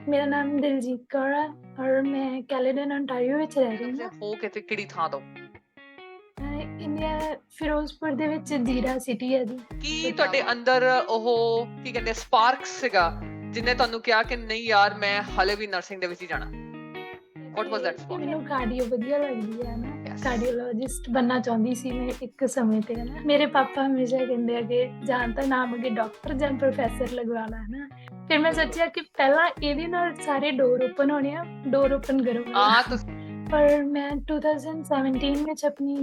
ਮੇਰਾ ਨਾਮ ਦਿਲਜੀਤ ਕੌਰ ਆ ਔਰ ਮੈਂ ਕੈਲੇਡਨ ਓਨਟਾਰੀਓ ਵਿੱਚ ਰਹਿ ਰਹੀ ਹਾਂ। ਹੋ ਕਿਹੜੀ ਥਾਂ ਤੋਂ? ਇੰਡੀਆ ਫਿਰੋਜ਼ਪੁਰ ਦੇ ਵਿੱਚ ਜੀਰਾ ਸਿਟੀ ਹੈ ਜੀ। ਕੀ ਤੁਹਾਡੇ ਅੰਦਰ ਉਹ ਕੀ ਕਹਿੰਦੇ ਸਪਾਰਕ ਸੀਗਾ ਜਿਹਨੇ ਤੁਹਾਨੂੰ ਕਿਹਾ ਕਿ ਨਹੀਂ ਯਾਰ ਮੈਂ ਹਲੇ ਵੀ ਨਰਸਿੰਗ ਦੇ ਵਿੱਚ ਹੀ ਜਾਣਾ? What was that spark? ਮੈਨੂੰ ਕਾਰਡੀਓ ਵਧੀਆ ਲੱਗਦੀ ਹੈ ਨਾ, Yes. ਕਾਰਡੀਓਲੋਜਿਸਟ ਬਣਨਾ ਚਾਹੁੰਦੀ ਸੀ ਮੈਂ ਇੱਕ ਸਮੇਂ ਤੇ ਨਾ। ਮੇਰੇ ਪਾਪਾ ਹਮੇਸ਼ਾ ਕਹਿੰਦੇ ਆ ਕਿ ਜਾਂ ਤਾਂ ਨਾਮ ਅੱਗੇ ਡਾਕਟਰ ਜਾਂ ਪ੍ਰੋਫੈਸਰ ਲਗਵਾ ਲਾ ਨਾ। ਫਿਰ ਮੈਂ ਸੋਚਿਆ ਕਿ ਪਹਿਲਾਂ ਇਹਦੇ ਨਾਲ ਸਾਰੇ ਡੋਰ ਓਪਨ ਹੋਣੇ ਆ, ਡੋਰ ਓਪਨ ਕਰੋ। ਪਰ ਮੈਂ 2017 ਵਿੱਚ ਆਪਣੀ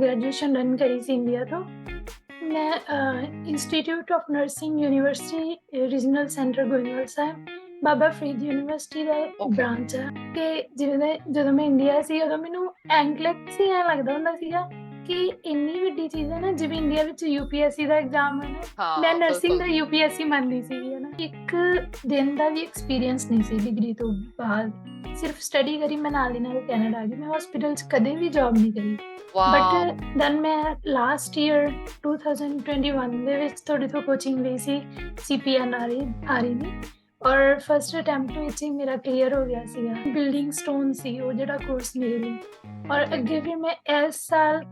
ਗ੍ਰੈਜੂਏਸ਼ਨ ਰਨ ਕਰੀ ਸੀ ਇੰਡੀਆ ਤੋਂ। ਮੈਂ institute of nursing university regional centre Goindwal Sahib Baba Farid university the branch ਹੈ ਕਿ ਜਿਵੇਂ ਜਦੋਂ ਮੈਂ ਇੰਡੀਆ ਸੀ ਉਦੋਂ ਮੈਨੂੰ ਐਂਕਲੈਕਸ ਹੀ ਐਂ ਲੱਗਦਾ ਹੁੰਦਾ ਸੀਗਾ ਕਿ ਇੰਨੀ ਵੱਡੀ ਚੀਜ਼ ਹੈ ਨਾ, ਜਿਵੇਂ ਇੰਡੀਆ ਵਿੱਚ UPSC ਦਾ ਐਗਜ਼ਾਮ ਹੈ ਨਾ, ਮੈਂ ਨਰਸਿੰਗ ਦਾ UPSC ਮੰਨਦੀ ਸੀਗੀ ਹੈ ਨਾ। ਇੱਕ ਦਿਨ ਦਾ ਵੀ ਐਕਸਪੀਰੀਅੰਸ ਨਹੀਂ ਸੀ ਡਿਗਰੀ ਤੋਂ ਬਾਅਦ, ਸਿਰਫ ਸਟੱਡੀ ਕਰੀ। ਮੈਂ ਨਾਲ ਦੀ ਨਾਲ ਕੈਨੇਡਾ ਆ ਗਈ। ਮੈਂ ਹਸਪੀਟਲ 'ਚ ਕਦੇ ਵੀ ਜੌਬ ਨਹੀਂ ਕਰੀ। ਬਟ ਦੈਨ ਮੈਂ ਲਾਸਟ ਈਅਰ 2021 ਦੇ ਵਿੱਚ ਤੁਹਾਡੇ ਤੋਂ ਕੋਚਿੰਗ ਲਈ ਸੀ CPNRE ਦੀ, ਔਰ ਫਸਟ ਅਟੈਂਪਟ ਵਿੱਚ ਹੀ ਮੇਰਾ ਕਲੀਅਰ ਹੋ ਗਿਆ ਸੀਗਾ। ਬਿਲਡਿੰਗ ਸਟੋਨ ਸੀ ਉਹ ਜਿਹੜਾ ਕੋਰਸ ਮੇਰੇ ਲਈ। ਔਰ ਅੱਗੇ ਫਿਰ ਮੈਂ ਇਸ ਸਾਲ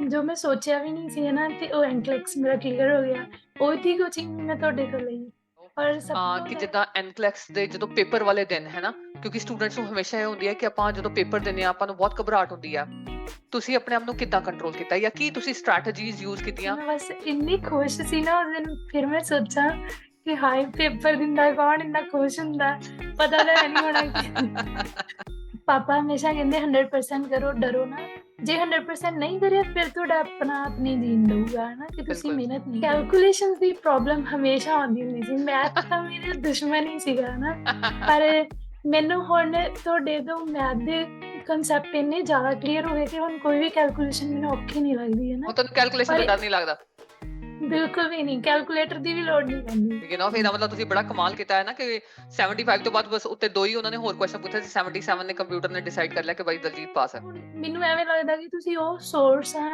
ਜੋ ਮੈਂ ਸੋਚਿਆ ਵੀ ਨਹੀਂ ਸੀ ਨਾ, ਤੇ ਉਹ ਐਂਕਲੈਕਸ ਮੇਰਾ ਕਲੀਅਰ ਹੋ ਗਿਆ। ਉਹਦੀ ਕੋਚਿੰਗ ਮੈਂ ਤੁਹਾਡੇ ਤੋਂ ਲਈ। ਔਰ ਸਭ ਕਿ ਜਿੱਦਾਂ ਐਨਕਲੈਕਸ ਦੇ ਜਦੋਂ ਪੇਪਰ ਵਾਲੇ ਦਿਨ ਹੈ ਨਾ, ਕਿਉਂਕਿ ਸਟੂਡੈਂਟਸ ਨੂੰ ਹਮੇਸ਼ਾ ਇਹ ਹੁੰਦੀ ਹੈ ਕਿ ਆਪਾਂ ਜਦੋਂ ਪੇਪਰ ਦਿੰਦੇ ਆ ਆਪਾਂ ਨੂੰ ਬਹੁਤ ਘਬਰਾਹਟ ਹੁੰਦੀ ਆ। ਤੁਸੀਂ ਆਪਣੇ ਆਪ ਨੂੰ ਕਿੱਦਾਂ ਕੰਟਰੋਲ ਕੀਤਾ ਜਾਂ ਕੀ ਤੁਸੀਂ ਸਟ੍ਰੈਟਜੀਜ਼ ਯੂਜ਼ ਕੀਤੀਆਂ? ਮੈਂ ਬਸ ਇੰਨੀ ਖੁਸ਼ ਸੀ ਨਾ ਉਸ ਦਿਨ। ਫਿਰ ਮੈਂ ਸੋਚਾਂ ਕਿ ਹਾਏ ਪੇਪਰ ਦਿੰਦਾ ਕੌਣ ਇੰਨਾ ਖੁਸ਼ ਹੁੰਦਾ, ਪਤਾ ਤਾਂ ਨਹੀਂ ਹੋਣਾ। ਪਾਪਾ ਹਮੇਸ਼ਾ ਕਹਿੰਦੇ 100% ਕਰੋ, ਡਰੋ ਨਾ। ਜੇ 100% ਨਹੀਂ ਕਰਿਆ ਫਿਰ ਤੁਹਾਡਾ ਆਪਣਾ ਆਪ ਨਹੀਂ ਜੀਣ ਦਊਗਾ ਨਾ, ਕਿ ਤੁਸੀਂ ਮਿਹਨਤ ਨਹੀਂ। ਕੈਲਕੂਲੇਸ਼ਨਸ ਦੀ ਪ੍ਰੋਬਲਮ ਹਮੇਸ਼ਾ ਆਉਂਦੀ ਹੁੰਦੀ ਸੀ। ਮੈਥ ਤਾਂ ਮੇਰੇ ਦੁਸ਼ਮਣ ਹੀ ਸੀਗਾ ਨਾ, ਪਰ ਮੈਨੂੰ ਹੁਣ ਤੁਹਾਡੇ ਤੋਂ ਮੈਥ ਦੇ ਕਨਸੈਪਟ ਇੰਨੇ ਜ਼ਿਆਦਾ ਕਲੀਅਰ ਹੋ ਗਏ ਕਿ ਹੁਣ ਕੋਈ ਵੀ ਕੈਲਕੂਲੇਸ਼ਨ ਮੈਨੂੰ ਔਖੀ ਨਹੀਂ ਲੱਗਦੀ ਹੈ ਨਾ। ਤੁਹਾਨੂੰ ਕੈਲਕੂਲੇਸ਼ਨ ਦਾ ਡਰ ਨਹੀਂ ਲੱਗਦਾ? ਬਿਲਕੁਲ ਵੀ ਨਹੀਂ, ਕੈਲਕੂਲੇਟਰ ਦੀ ਵੀ ਲੋੜ ਨਹੀਂ ਪੈਂਦੀ। ਫਿਰ ਮਤਲਬ ਤੁਸੀਂ ਬੜਾ ਕਮਾਲ ਕੀਤਾ ਹੈ ਨਾ ਕਿ 75 ਤੋਂ ਬਾਅਦ ਬਸ ਉੱਤੇ ਦੋ ਹੀ ਉਹਨਾਂ ਨੇ ਹੋਰ ਕੁਐਸਚਨ ਪੁੱਛੇ ਸੀ। 77 ਨੇ ਕੰਪਿਊਟਰ ਨੇ ਡਿਸਾਈਡ ਕਰ ਲਿਆ ਕਿ ਬਾਈ ਦਲਜੀਤ ਪਾਸ ਹੈ। ਮੈਨੂੰ ਐਵੇਂ ਲੱਗਦਾ ਕਿ ਤੁਸੀਂ ਉਹ ਸੋਰਸ ਆ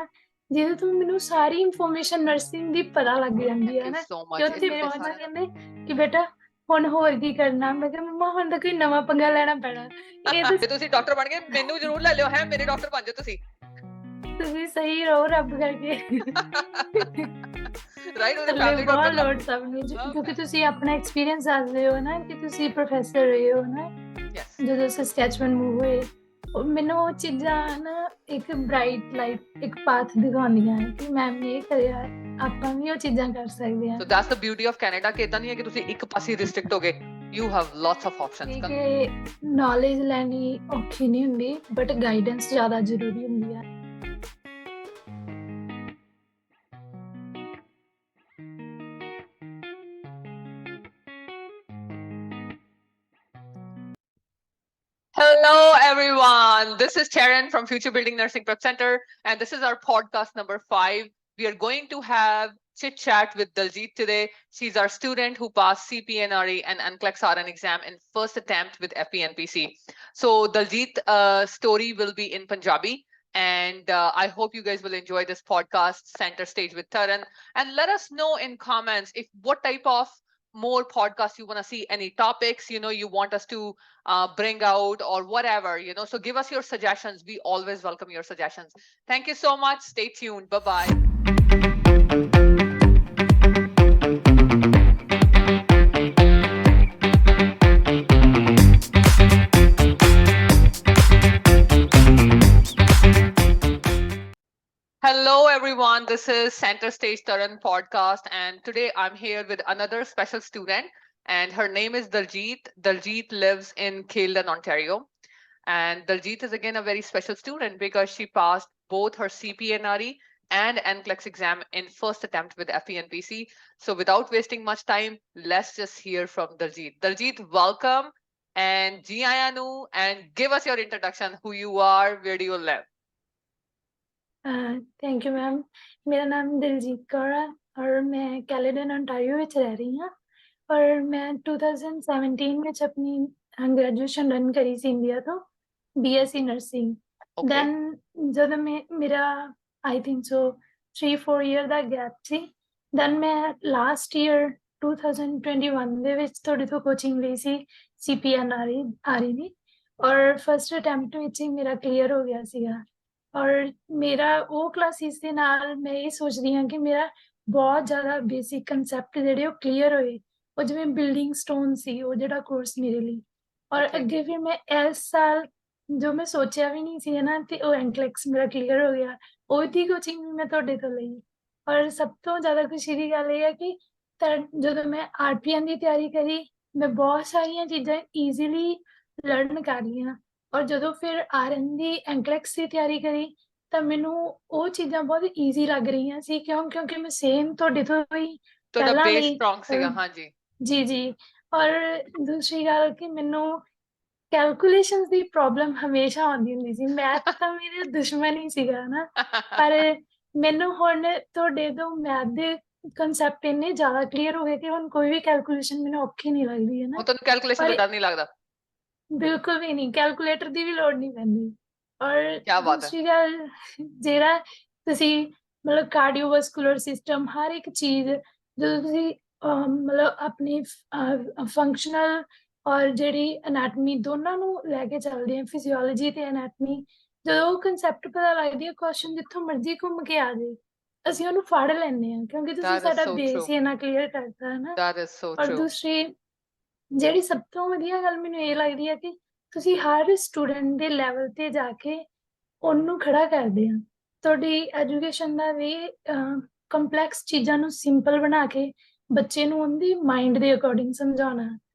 ਜਿਹਦੇ ਤੋਂ ਮੈਨੂੰ ਸਾਰੀ ਇਨਫੋਰਮੇਸ਼ਨ ਨਰਸਿੰਗ ਦੀ ਪਤਾ ਲੱਗ ਜਾਂਦੀ ਹੈ ਨਾ। ਕਿ ਉੱਥੇ ਮੇਰੇ ਮਾਤਾ ਕਹਿੰਦੇ ਕਿ ਬੇਟਾ ਹੁਣ ਹੋਰ ਕੀ ਕਰਨਾ। ਮੈਂ ਕਿਹਾ ਮੰਮਾ ਹੁਣ ਤਾਂ ਕੋਈ ਨਵਾਂ ਪੰਗਾ ਲੈਣਾ ਪੈਣਾ। ਜੇ ਤੁਸੀਂ ਡਾਕਟਰ ਬਣ ਗਏ ਮੈਨੂੰ ਜ਼ਰੂਰ ਲੈ ਲਿਓ, ਹੈ ਮੇਰੇ ਡਾਕਟਰ ਬਣ ਜਾਓ ਤੁਸੀਂ। ਤੁਸੀਂ ਸਹੀ ਰਹੋ ਰੱਬ ਕਰਕੇ। ਰਾਈਟ, ਉਹਦੇ ਫੈਮਿਲੀ ਡਾਕਟਰ ਲੋੜ ਸਭ ਨੂੰ, ਕਿਉਂਕਿ ਤੁਸੀਂ ਆਪਣਾ ਐਕਸਪੀਰੀਅੰਸ ਦੱਸਦੇ ਹੋ ਨਾ ਕਿ ਤੁਸੀਂ ਪ੍ਰੋਫੈਸਰ ਰਹੇ ਹੋ ਨਾ। ਜਦੋਂ ਸਸਕੈਚੁਅਨ ਮੂਵ ਹੋਏ, ਮੈਨੂੰ ਉਹ ਚੀਜ਼ਾਂ ਨਾ ਇੱਕ ਬ੍ਰਾਈਟ ਲਾਈਟ, ਇੱਕ ਪਾਥ ਦਿਖਾਉਂਦੀਆਂ ਕਿ ਮੈਮ ਨੇ ਇਹ ਕਰਿਆ, ਆਪਾਂ ਵੀ ਉਹ ਚੀਜ਼ਾਂ ਕਰ ਸਕਦੇ ਹਾਂ। ਸੋ that's the beauty of Canada ਕਿ ਇਦਾਂ ਨਹੀਂ ਹੈ ਕਿ ਤੁਸੀਂ ਇੱਕ ਪਾਸੇ ਰਿਸਟ੍ਰਿਕਟ ਹੋ ਗਏ। You have lots of options. ਕਿ ਨੌਲੇਜ ਲੈਣੀ ਔਖੀ ਨਹੀਂ ਹੁੰਦੀ, ਬਟ ਗਾਈਡੈਂਸ ਜ਼ਿਆਦਾ ਜ਼ਰੂਰੀ ਹੁੰਦੀ ਹੈ। Hello everyone, this is Taryn from Future Building Nursing Prep Center, and this is our podcast number 5. We are going to have chit chat with Daljit today. She's our student who passed CPNRE and NCLEX RN exam in first attempt with FPNPC. So Daljit's story will be in Punjabi, and I hope you guys will enjoy this podcast, Center Stage with Taran. And let us know in comments if what type of more podcasts you want to see, any topics you want us to bring out or whatever, so give us your suggestions. We always welcome your suggestions. Thank you so much. Stay tuned. Bye bye. Hello everyone, this is Center Stage Taran podcast, and today I'm here with another special student, and her name is Daljit. Daljit lives in Kaildan, Ontario, and Daljit is again a very special student because she passed both her CPNRE and NCLEX exam in first attempt with FENPC. So without wasting much time, let's just hear from Daljit. Daljit, welcome, and Ji Ayanu, and give us your introduction, who you are, where do you live? Thank you ma'am. ਮੇਰਾ ਨਾਮ ਦਿਲਜੀਤ ਕੌਰ ਆ ਔਰ ਮੈਂ ਕੈਲੇਡਨ Ontario ਵਿੱਚ ਰਹਿ ਰਹੀ ਹਾਂ। ਔਰ ਮੈਂ 2017 ਵਿੱਚ ਆਪਣੀ ਗ੍ਰੈਜੂਏਸ਼ਨ ਰਨ ਕਰੀ ਸੀ ਇੰਡੀਆ ਤੋਂ, BSc ਨਰਸਿੰਗ। ਦੈਨ ਜਦੋਂ ਮੇਰਾ ਆਈ ਥਿੰਕ ਸੋ 3-4 ਈਅਰ ਦਾ ਗੈਪ ਸੀ, ਦੈਨ ਮੈਂ ਲਾਸਟ ਈਅਰ 2021 ਦੇ ਵਿੱਚ ਤੁਹਾਡੇ ਤੋਂ ਕੋਚਿੰਗ ਲਈ ਸੀ CPN ਆ ਰਹੀ ਨਹੀਂ, ਔਰ ਫਸਟ ਅਟੈਂਪਟ ਵਿੱਚ ਹੀ ਮੇਰਾ ਕਲੀਅਰ ਹੋ ਗਿਆ ਸੀਗਾ। ਔਰ ਮੇਰਾ ਉਹ ਕਲਾਸਿਸ ਦੇ ਨਾਲ ਮੈਂ ਇਹ ਸੋਚਦੀ ਹਾਂ ਕਿ ਮੇਰਾ ਬਹੁਤ ਜ਼ਿਆਦਾ ਬੇਸਿਕ ਕੰਸੈਪਟ ਜਿਹੜੇ ਉਹ ਕਲੀਅਰ ਹੋਏ। ਉਹ ਜਿਵੇਂ ਬਿਲਡਿੰਗ ਸਟੋਨ ਸੀ ਉਹ ਜਿਹੜਾ ਕੋਰਸ ਮੇਰੇ ਲਈ। ਔਰ Okay. ਅੱਗੇ ਫਿਰ ਮੈਂ ਇਸ ਸਾਲ ਜੋ ਮੈਂ ਸੋਚਿਆ ਵੀ ਨਹੀਂ ਸੀ ਨਾ, ਤੇ ਉਹ ਐਂਕਲੈਕਸ ਮੇਰਾ ਕਲੀਅਰ ਹੋ ਗਿਆ। ਉਹਦੀ ਕੋਚਿੰਗ ਵੀ ਮੈਂ ਤੁਹਾਡੇ ਤੋਂ ਲਈ। ਔਰ ਸਭ ਤੋਂ ਜ਼ਿਆਦਾ ਖੁਸ਼ੀ ਦੀ ਗੱਲ ਇਹ ਹੈ ਕਿ ਜਦੋਂ ਮੈਂ RPN ਦੀ ਤਿਆਰੀ ਕਰੀ, ਮੈਂ ਬਹੁਤ ਸਾਰੀਆਂ ਚੀਜ਼ਾਂ ਈਜ਼ੀਲੀ ਲਰਨ ਕਰ ਲਈਆਂ। ਔਰ ਜਦੋਂ ਫਿਰ RN ਦੀ ਐਂਕਲੈਕਸ ਦੀ ਤਿਆਰੀ ਕਰੀ ਤਾਂ ਮੈਨੂੰ ਉਹ ਚੀਜ਼ਾਂ ਬਹੁਤ ਈਜ਼ੀ ਲੱਗ ਰਹੀਆਂ ਸੀ। ਕਿਉਂਕਿ ਮੈਂ ਸੇਮ ਤੁਹਾਡੇ ਤੋਂ ਹੀ ਤੁਹਾਡਾ ਪਹਿਲਾਂ ਬੇਸ ਲਈ ਸਟਰੋਂਗ ਸੀਗਾ, ਹਾਂਜੀ। ਜੀ। ਔਰ ਦੂਸਰੀ ਗੱਲ ਕਿ ਮੈਨੂੰ ਕੈਲਕੂਲੇਸ਼ਨਸ ਦੀ ਪ੍ਰੋਬਲਮ ਹਮੇਸ਼ਾ ਆਉਂਦੀ ਹੁੰਦੀ ਸੀ। ਮੈਥ ਤਾਂ ਮੇਰੇ ਦੁਸ਼ਮਣ ਹੀ ਸੀਗਾ ਨਾ, ਪਰ ਮੈਨੂੰ ਹੁਣ ਤੁਹਾਡੇ ਤੋਂ ਮੈਥ ਦੇ ਕਨਸੈਪਟ ਇੰਨੇ ਜ਼ਿਆਦਾ ਕਲੀਅਰ ਹੋ ਗਏ ਕਿ ਹੁਣ ਕੋਈ ਵੀ ਕੈਲਕੂਲੇਸ਼ਨ ਮੈਨੂੰ ਔਖੀ ਨਹੀਂ ਲੱਗਦੀ ਹੈ ਨਾ। ਹੁਣ ਤੁਹਾਨੂੰ ਕੈਲਕੂਲੇਸ਼ਨ ਪਰ ਤੋਂ ਡਰ ਨਹੀਂ ਲੱਗਦਾ? ਬਿਲਕੁਲ ਵੀ ਨਹੀਂ, ਕੈਲਕੂਲੇਟਰ ਦੀ ਵੀ ਲੋੜ ਨਹੀਂ ਪੈਂਦੀ। ਔਰ ਕੀ ਬਾਤ ਹੈ। ਦੂਸਰੀ ਗੱਲ, ਜਿਹੜਾ ਤੁਸੀਂ ਮਤਲਬ ਕਾਰਡੀਓਵਾਸਕੂਲਰ ਸਿਸਟਮ ਹਰ ਇੱਕ ਚੀਜ਼ ਜਦੋਂ ਤੁਸੀਂ ਮਤਲਬ ਆਪਣੀ ਫੰਕਸ਼ਨਲ ਔਰ ਜਿਹੜੀ ਅਨੈਟਮੀ ਦੋਨਾਂ ਨੂੰ ਲੈ ਕੇ ਚੱਲਦੇ ਆ, ਫਿਜ਼ੀਓਲੋਜੀ ਤੇ ਅਨੈਟਮੀ, ਜਦੋਂ ਉਹ ਕਨਸੈਪਟ ਪਤਾ ਲੱਗਦੀ ਹੈ, ਕੁਐਸਚਨ ਜਿੱਥੋਂ ਮਰਜ਼ੀ ਘੁੰਮ ਕੇ ਆ ਜਾਏ ਅਸੀਂ ਉਹਨੂੰ ਫੜ ਲੈਂਦੇ ਹਾਂ, ਕਿਉਂਕਿ ਤੁਸੀਂ That is ਸਾਡਾ so ਬੇਸ true. ਹੀ ਇੰਨਾ ਕਲੀਅਰ ਕਰਤਾ ਹੈ ਨਾ। That is so ਔਰ true. ਦੂਸਰੀ ਜਿਹੜੀ ਸਭ ਤੋਂ ਵਧੀਆ ਗੱਲ ਮੈਨੂੰ ਇਹ ਲੱਗਦੀ ਹੈ ਕਿ ਤੁਸੀਂ ਹਰ ਸਟੂਡੈਂਟ ਦੇ ਲੈਵਲ ਤੇ ਜਾ ਕੇ ਉਹਨੂੰ ਖੜਾ ਕਰਦੇ ਆ। ਤੁਹਾਡੀ ਐਜੂਕੇਸ਼ਨ ਦਾ ਵੀ ਕੰਪਲੈਕਸ ਚੀਜ਼ਾਂ ਨੂੰ ਸਿੰਪਲ ਬਣਾ ਕੇ ਬੱਚੇ ਨੂੰ ਉਹਦੀ ਮਾਈਂਡ ਦੇ ਅਕੋਰਡਿੰਗ ਸਮਝਾਉਣਾ।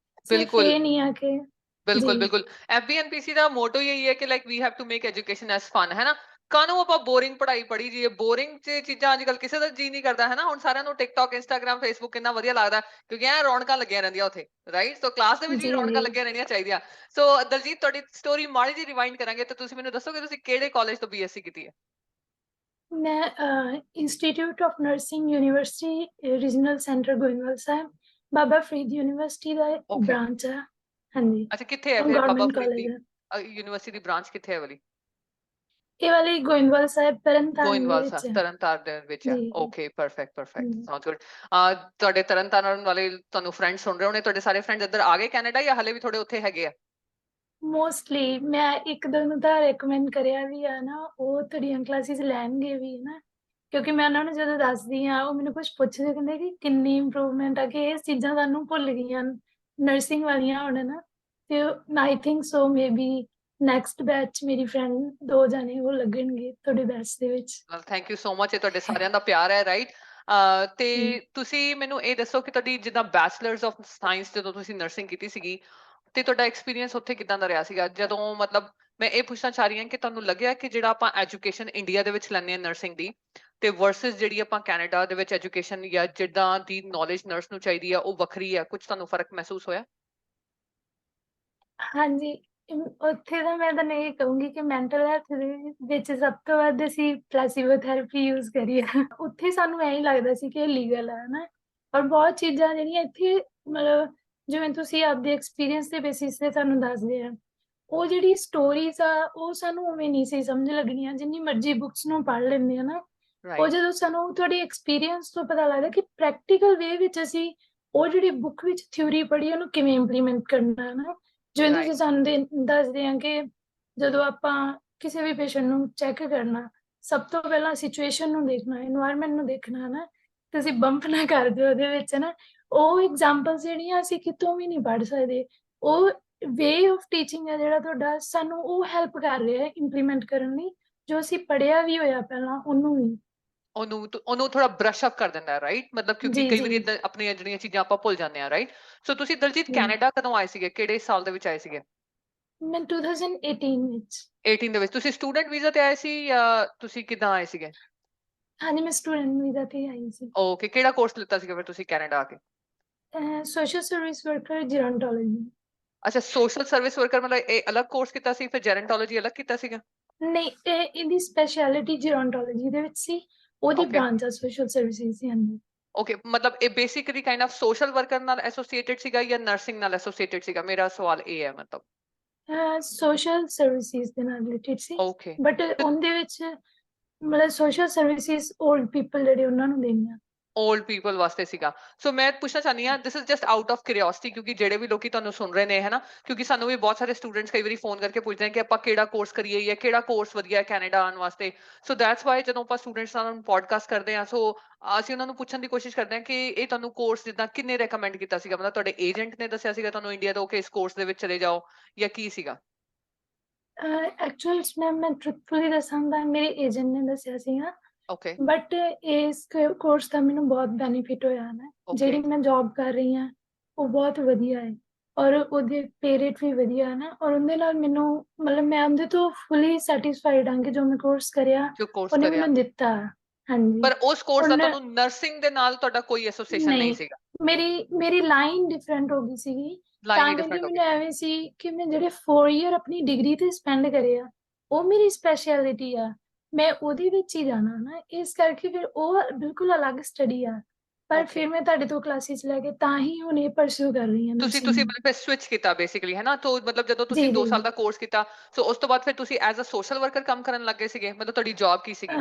ਸਿਰਫ ਬਿਲਕੁਲ ਇਹ ਨਹੀਂ ਆ ਕਿ ਬਿਲकुल ਜੀ बिल्कुल FBNPC ਦਾ ਮੋਟੋ ਯਹੀ ਹੈ ਕਿ like we have to make education as fun, ਹੈ ਨਾ। ਕਾਹਨੂੰ ਆਪਾਂ ਬੋਰਿੰਗ ਪੜ੍ਹਾਈ ਪੜ੍ਹੀ ਜਾਈਏ? ਬੋਰਿੰਗ ਚ ਚੀਜ਼ਾਂ ਅੱਜ ਕੱਲ ਕਿਸੇ ਦਾ ਜੀ ਨਹੀਂ ਕਰਦਾ, ਹੈ ਨਾ। ਹੁਣ ਸਾਰਿਆਂ ਨੂੰ ਟਿਕਟੌਕ, ਇੰਸਟਾਗ੍ਰਾਮ, ਫੇਸਬੁੱਕ ਕਿੰਨਾ ਵਧੀਆ ਲੱਗਦਾ, ਕਿਉਂਕਿ ਐ ਰੌਣਕਾਂ ਲੱਗੀਆਂ ਰਹਿੰਦੀਆਂ ਉੱਥੇ, ਰਾਈਟ। ਸੋ ਕਲਾਸ ਦੇ ਵਿੱਚ ਵੀ ਜੀ ਰੌਣਕਾਂ ਜੀ ਲੱਗੀਆਂ ਰਹਿਣੀਆਂ ਚਾਹੀਦੀਆਂ। ਸੋ ਦਲਜੀਤ, ਤੁਹਾਡੀ ਸਟੋਰੀ ਮਾੜੀ ਜਿਹੀ ਰਿਵਾਈਂਡ ਕਰਾਂਗੇ ਤੇ ਤੁਸੀਂ ਮੈਨੂੰ ਦੱਸੋਗੇ ਤੁਸੀਂ ਕਿਹੜੇ ਕਾਲਜ ਤੋਂ BSc ਕੀਤੀ ਹੈ? ਮੈਂ institute of nursing university regional centre Goindwal Sahib, Baba Farid university the okay, branch ਹੈ। ਹਾਂਜੀ, ਅੱਛਾ। ਕਿੱਥੇ ਹੈ ਫਿਰ ਬਾਬਾ ਗਵਰਨਮੈਂਟ ਫਰੀਦ ਕਾਲਜ ਦੀ ਹੈ। ਯੂਨੀਵਰਸਿਟੀ ਦੀ ਬ੍ਰਾਂਚ? ਕਿੱਥੇ ਹੈ ਵਾਲੀ? ਇਹ ਵਾਲੀ ਗੋਇੰਦਵਾਲ ਸਾਹਿਬ ਤਰਨਤਾਰਨ ਦੇ ਗੋਇੰਦਵਾਲ ਵਿੱਚ ਸਾਹਿਬ, ਹੈ। ਤਰਨਤਾਰਨ ਦੇ ਵਿੱਚ ਹੈ। ਜੀ okay, perfect perfect, hmm. Sounds good. ਤੁਹਾਡੇ ਤਰਨਤਾਰਨ ਵਾਲੇ ਤੁਹਾਨੂੰ ਫਰੈਂਡ ਸੁਣ ਰਹੇ ਹੋਣੇ, ਤੁਹਾਡੇ ਸਾਰੇ ਫਰੈਂਡ ਇੱਧਰ ਆ ਗਏ ਕੈਨੇਡਾ, ਜਾਂ ਹਲੇ ਵੀ ਥੋੜੇ ਉੱਥੇ ਹੈਗੇ ਆ? ਮੋਸਟਲੀ ਮੈਂ ਇੱਕ ਦੋ ਨੂੰ ਤਾਂ ਰეკਮੈਂਡ ਕਰਿਆ ਵੀ ਆ ਨਾ, ਉਹ ਤੁਹਾਡੀਆਂ ਕਲਾਸਿਸ ਲੈਣਗੇ ਵੀ ਨਾ, ਕਿਉਂਕਿ ਮੈਂ ਉਹਨਾਂ ਨੂੰ ਜਦੋਂ ਦੱਸਦੀ ਆ ਉਹ ਮੈਨੂੰ ਕੁਝ ਪੁੱਛਦੇ, ਕਹਿੰਦੇ ਕਿ ਕਿੰਨੀ ਇੰਪਰੂਵਮੈਂਟ ਆ, ਕਿ ਇਹ ਚੀਜ਼ਾਂ ਸਾਨੂੰ ਭੁੱਲ ਗਈਆਂ ਨਰਸਿੰਗ ਵਾਲੀਆਂ ਹੁਣ ਨਾ। ਤੇ I think so maybe next batch ਮੇਰੀ ਫਰੈਂਡ 2 ਜਣੇ ਉਹ ਲੱਗਣਗੇ ਤੁਹਾਡੇ ਬੈਚ ਦੇ ਵਿੱਚ। Well, thank you so much. ਇਹ ਤੁਹਾਡੇ ਸਾਰਿਆਂ ਦਾ ਪਿਆਰ ਹੈ, ਰਾਈਟ। ਤੇ ਜੀ ਤੁਸੀਂ ਮੈਨੂੰ ਇਹ ਦੱਸੋ ਕਿ ਤੁਹਾਡੀ ਜਿੱਦਾਂ ਬੈਚਲਰਸ ਆਫ ਸਾਇੰਸ ਜਦੋਂ ਤੁਸੀਂ ਨਰਸਿੰਗ ਕੀਤੀ ਸੀਗੀ, ਤੇ ਤੁਹਾਡਾ ਐਕਸਪੀਰੀਅੰਸ ਉੱਥੇ ਕਿਦਾਂ ਦਾ ਰਿਹਾ ਸੀਗਾ? ਜਦੋਂ ਮਤਲਬ ਮੈਂ ਇਹ ਪੁੱਛਣਾ ਚਾਹ ਰਹੀ ਹਾਂ ਕਿ ਤੁਹਾਨੂੰ ਲੱਗਿਆ ਕਿ ਜਿਹੜਾ ਆਪਾਂ ਐਜੂਕੇਸ਼ਨ ਇੰਡੀਆ ਦੇ ਵਿੱਚ ਲੈਂਦੇ ਹਾਂ ਨਰਸਿੰਗ ਦੀ, ਤੇ ਵਰਸਸ ਜਿਹੜੀ ਆਪਾਂ ਕੈਨੇਡਾ ਦੇ ਵਿੱਚ ਐਜੂਕੇਸ਼ਨ ਜਾਂ ਜਿੱਦਾਂ ਦੀ ਨੌਲੇਜ ਨਰਸ ਨੂੰ ਚਾਹੀਦੀ ਆ ਉਹ ਵੱਖਰੀ ਆ, ਕੁਝ ਤੁਹਾਨੂੰ ਫਰਕ ਮਹਿਸੂਸ ਹੋਇਆ? ਹਾਂਜੀ, ਉੱਥੇ ਤਾਂ ਮੈਂ ਤੁਹਾਨੂੰ ਇਹ ਕਹੂੰਗੀ ਕਿ ਮੈਂਟਲ ਹੈਲਥ ਦੇ ਵਿੱਚ ਸਭ ਤੋਂ ਵੱਧ ਅਸੀਂ ਪਲੈਸੀਬੋ ਥੈਰੇਪੀ ਯੂਜ਼ ਕਰੀ ਆ। ਉੱਥੇ ਸਾਨੂੰ ਐਂ ਲੱਗਦਾ ਸੀ ਕਿ ਇਹ ਲੀਗਲ ਹੈ ਨਾ, ਔਰ ਬਹੁਤ ਚੀਜ਼ਾਂ ਜਿਹੜੀਆਂ ਇੱਥੇ ਮਤਲਬ ਜਿਵੇਂ ਤੁਸੀਂ ਆਪਦੇ ਐਕਸਪੀਰੀਅੰਸ ਦੇ ਬੇਸਿਸ ਤੇ ਤੁਹਾਨੂੰ ਦੱਸਦੇ ਆ, ਉਹ ਜਿਹੜੀ ਸਟੋਰੀਜ਼ ਆ ਉਹ ਸਾਨੂੰ ਉਵੇਂ ਨਹੀਂ ਸੀ ਸਮਝ ਲੱਗਣੀਆਂ, ਜਿੰਨੀ ਮਰਜ਼ੀ ਬੁੱਕਸ ਨੂੰ ਪੜ੍ਹ ਲੈਂਦੇ ਆ ਨਾ। ਉਹ ਰਾਈਟ, ਜਦੋਂ ਸਾਨੂੰ ਤੁਹਾਡੀ ਐਕਸਪੀਰੀਅੰਸ ਤੋਂ ਪਤਾ ਲੱਗਦਾ ਕਿ ਪ੍ਰੈਕਟੀਕਲ ਵੇ ਵਿੱਚ ਅਸੀਂ ਉਹ ਜਿਹੜੀ ਬੁੱਕ ਵਿੱਚ ਥਿਊਰੀ ਪੜ੍ਹੀ ਉਹਨੂੰ ਕਿਵੇਂ ਇੰਪਲੀਮੈਂਟ ਕਰਨਾ ਹੈ ਨਾ। ਜਿਵੇਂ ਤੁਸੀਂ ਰਾਈਟ, ਸਾਨੂੰ ਦੱਸਦੇ ਆ ਕਿ ਜਦੋਂ ਆਪਾਂ ਕਿਸੇ ਵੀ ਪੇਸ਼ੈਂਟ ਨੂੰ ਚੈੱਕ ਕਰਨਾ, ਸਭ ਤੋਂ ਪਹਿਲਾਂ ਸਿਚੁਏਸ਼ਨ ਨੂੰ ਦੇਖਣਾ, এনवायरमेंट ਨੂੰ ਦੇਖਣਾ ਨਾ, ਤੁਸੀਂ ਬੰਪ ਨਾ ਕਰ ਦਿਓ ਉਹਦੇ ਵਿੱਚ ਨਾ। ਉਹ ਐਗਜ਼ਾਮਪਲਸ ਜਿਹੜੀਆਂ ਅਸੀਂ ਕਿਤੋਂ ਵੀ ਨਹੀਂ ਪੜ੍ਹ ਸਕਦੇ। ਉਹ ਵੇ ਆਫ ਟੀਚਿੰਗ ਹੈ ਜਿਹੜਾ ਤੁਹਾਡਾ, ਸਾਨੂੰ ਉਹ ਹੈਲਪ ਕਰ ਰਿਹਾ ਹੈ ਇੰਪਲੀਮੈਂਟ ਕਰਨ ਲਈ, ਜੋ ਅਸੀਂ ਪੜ੍ਹਿਆ ਵੀ ਹੋਇਆ ਪਹਿਲਾਂ ਉਹਨੂੰ ਵੀ। ਉਹਨੂੰ ਥੋੜਾ ਬ੍ਰਸ਼ ਅਪ ਕਰ ਦਿੰਦਾ ਹੈ, ਰਾਈਟ। ਮਤਲਬ ਕਿਉਂਕਿ ਜੀ ਕਈ ਜੀ ਵਾਰੀ ਆਪਣੀਆਂ ਜਿਹੜੀਆਂ ਚੀਜ਼ਾਂ ਆਪਾਂ ਭੁੱਲ ਜਾਂਦੇ ਆ, ਰਾਈਟ। ਸੋ ਤੁਸੀਂ ਦਲਜੀਤ ਜੀ। ਕੈਨੇਡਾ ਕਦੋਂ ਆਏ ਸੀਗੇ? ਕਿਹੜੇ ਸਾਲ ਦੇ ਵਿੱਚ ਆਏ ਸੀਗੇ? ਮੈਂ 2018 ਵਿੱਚ। 18 ਦੇ ਵਿੱਚ। ਤੁਸੀਂ ਸਟੂਡੈਂਟ ਵੀਜ਼ਾ ਤੇ ਆਏ ਸੀ ਜਾਂ ਤੁਸੀਂ ਕਿੱਦਾਂ ਆਏ ਸੀਗੇ? ਹਾਂਜੀ, ਮੈਂ ਸਟੂਡੈਂਟ ਵੀਜ਼ਾ ਤੇ ਆਈ ਸੀ। ਓਕੇ, ਕਿਹੜਾ ਕੋਰਸ ਲਿੱਤਾ ਸੀਗਾ ਫਿਰ ਤੁਸੀਂ ਕੈਨੇਡਾ ਆ ਕੇ? Social service worker gerontology. ਅੱਛਾ, ਸੋਸ਼ਲ ਸਰਵਿਸ ਵਰਕਰ, ਮਤਲਬ ਇਹ ਅਲੱਗ ਕੋਰਸ ਕੀਤਾ ਸੀ, ਫਿਰ ਜੈਰੰਟੋਲੋਜੀ ਅਲੱਗ ਕੀਤਾ ਸੀਗਾ? ਨਹੀਂ, ਇਹਦੀ ਸਪੈਸ਼ਲਿਟੀ ਜੀਰੋਂਟੋਲੋਜੀ ਦੇ ਵਿੱਚ ਸੀ, ਉਹਦੀ ਓਕੇ ਬ੍ਰਾਂਚ ਆ ਸੋਸ਼ਲ ਸਰਵਿਸਿਜ਼ ਦੀ। ਹਾਂਜੀ, ਓਕੇ, ਮਤਲਬ ਇਹ basically kind of social worker ਨਾਲ ਐਸੋਸੀਏਟਡ ਸੀਗਾ ਜਾਂ ਨਰਸਿੰਗ ਨਾਲ ਐਸੋਸੀਏਟਡ ਸੀਗਾ? ਮੇਰਾ ਸਵਾਲ ਇਹ ਹੈ ਮਤਲਬ। ਸੋਸ਼ਲ ਸਰਵਿਸਿਜ਼ ਦੇ ਨਾਲ ਰਿਲੇਟਡ ਸੀ, ਓਕੇ, ਬਟ ਉਹਦੇ ਵਿੱਚ ਮਤਲਬ ਸੋਸ਼ਲ ਸਰਵਿਸਿਜ਼ ਓਲਡ ਪੀਪਲ ਜਿਹੜੇ ਉਹਨਾਂ ਨੂੰ ਦੇਣੀਆਂ। ਓਲਡ ਪੀਪਲ ਵਾਸਤੇ ਸੀਗਾ। ਸੋ ਮੈਂ ਪੁੱਛਣਾ ਚਾਹੁੰਦੀ ਹਾਂ, this is just out of curiosity, ਕਿਉਂਕਿ ਜਿਹੜੇ ਵੀ ਲੋਕੀ ਤੁਹਾਨੂੰ ਸੁਣ ਰਹੇ ਨੇ ਹੈ ਨਾ, ਕਿਉਂਕਿ ਸਾਨੂੰ ਵੀ ਬਹੁਤ ਸਾਰੇ ਸਟੂਡੈਂਟਸ ਕਈ ਵਾਰੀ ਫੋਨ ਕਰਕੇ ਪੁੱਛਦੇ ਨੇ ਕਿ ਆਪਾਂ ਕਿਹੜਾ ਕੋਰਸ ਕਰੀਏ ਜਾਂ ਕਿਹੜਾ ਕੋਰਸ ਵਧੀਆ ਹੈ ਕੈਨੇਡਾ ਆਉਣ ਵਾਸਤੇ। ਸੋ ਦੈਟਸ ਵਾਈ ਜਦੋਂ ਆਪਾਂ ਸਟੂਡੈਂਟਸ ਨਾਲ ਪੋਡਕਾਸਟ ਕਰਦੇ ਹਾਂ, ਸੋ ਅਸੀਂ ਉਹਨਾਂ ਨੂੰ ਪੁੱਛਣ ਦੀ ਕੋਸ਼ਿਸ਼ ਕਰਦੇ ਹਾਂ ਕਿ ਇਹ ਤੁਹਾਨੂੰ ਕੋਰਸ ਜਿੱਦਾਂ ਕਿੰਨੇ ਰეკਮੈਂਡ ਕੀਤਾ ਸੀਗਾ, ਮਤਲਬ ਤੁਹਾਡੇ ਏਜੰਟ ਨੇ ਦੱਸਿਆ ਸੀਗਾ ਤੁਹਾਨੂੰ ਇੰਡੀਆ ਤੋਂ ਕਿ ਇਸ ਕੋਰਸ ਦੇ ਵਿੱਚ ਚਲੇ ਜਾਓ, ਜਾਂ ਕੀ ਸੀਗਾ? ਐਕਚੁਅਲ 'ਚ ਮੈਂ ਟਰੂਥਫੁਲੀ ਦੱਸਾਂ ਤਾਂ ਮੇਰੇ ਏਜੰਟ ਨੇ ਦੱਸਿਆ ਸੀਗਾ। ਓਕੇ ਬਟ ਇਸ ਕੋਰਸ ਦਾ ਮੈਨੂੰ ਬਹੁਤ ਬੈਨੀਫਿਟ ਹੋਇਆ ਨਾ, ਓਕੇ ਜਿਹੜੀ ਮੈਂ ਜੌਬ ਕਰ ਰਹੀ ਹਾਂ ਉਹ ਬਹੁਤ ਵਧੀਆ ਹੈ ਔਰ ਉਹਦੇ ਪੇ ਰੇਟ ਵੀ ਵਧੀਆ ਹੈ ਨਾ, ਔਰ ਉਹਦੇ ਨਾਲ ਮੈਨੂੰ ਮਤਲਬ ਮੈਂ ਉਹਦੇ ਤੋਂ ਫੁੱਲੀ ਸੈਟੀਸਫਾਈਡ ਹਾਂ ਕਿ ਜੋ ਮੈਂ ਕੋਰਸ ਕਰਿਆ ਜੋ ਕੋਰਸ ਉਹਨੇ ਕਰਿਆ, ਮੈਨੂੰ ਦਿੱਤਾ। ਹਾਂਜੀ। ਪਰ ਉਸ ਕੋਰਸ ਦਾ ਉਹਨੇ ਤੁਹਾਨੂੰ ਨਰਸਿੰਗ ਦੇ ਨਾਲ ਤੁਹਾਡਾ ਕੋਈ ਐਸੋਸੀਏਸ਼ਨ ਨਹੀਂ ਨਹੀਂ, ਸੀਗਾ? ਮੇਰੀ ਲਾਈਨ ਡਿਫਰੈਂਟ ਹੋ ਗਈ ਸੀਗੀ, ਲਾਈਨ ਤਾਂ ਹੀ ਕਰਕੇ ਡਿਫਰੈਂਟ ਹੋ ਗਈ ਮੈਨੂੰ ਸੀ। ਐਵੇਂ ਸੀ ਕਿ ਮੈਂ ਜਿਹੜੇ 4 ਈਅਰ ਆਪਣੀ ਡਿਗਰੀ ਤੇ ਸਪੈਂਡ ਕਰੇ ਆ, ਉਹ ਮੇਰੀ ਸਪੈਸ਼ਲਿਟੀ ਆ, ਮੈਂ ਉਹਦੇ ਵਿੱਚ ਹੀ ਜਾਣਾ ਨਾ, ਇਸ ਕਰਕੇ ਫਿਰ ਉਹ ਬਿਲਕੁਲ ਅਲੱਗ ਸਟੱਡੀ ਆ। ਪਰ ਓਕੇ, ਫਿਰ ਮੈਂ ਤੁਹਾਡੇ ਤੋਂ ਕਲਾਸਿਸ ਲੈ ਕੇ ਤਾਂ ਹੀ ਹੁਣ ਇਹ ਪਰਸਿਊ ਕਰ ਰਹੀ ਹਾਂ ਤੁਸੀਂ ਨਰਸਿੰਗ। ਮਤਲਬ ਫਿਰ ਸਵਿਚ ਕੀਤਾ ਬੇਸਿਕਲੀ ਹੈ ਨਾ, ਤੋਂ ਮਤਲਬ ਜਦੋਂ ਤੁਸੀਂ ਜੀ 2 ਜੀ ਸਾਲ ਦਾ ਕੋਰਸ ਕੀਤਾ, ਸੋ ਉਸ ਤੋਂ ਬਾਅਦ ਫਿਰ ਤੁਸੀਂ ਐਜ਼ ਅ ਸੋਸ਼ਲ ਵਰਕਰ ਕੰਮ ਕਰਨ ਲੱਗੇ ਸੀਗੇ, ਮਤਲਬ ਤੁਹਾਡੀ ਜੌਬ ਕੀ ਸੀਗੀ?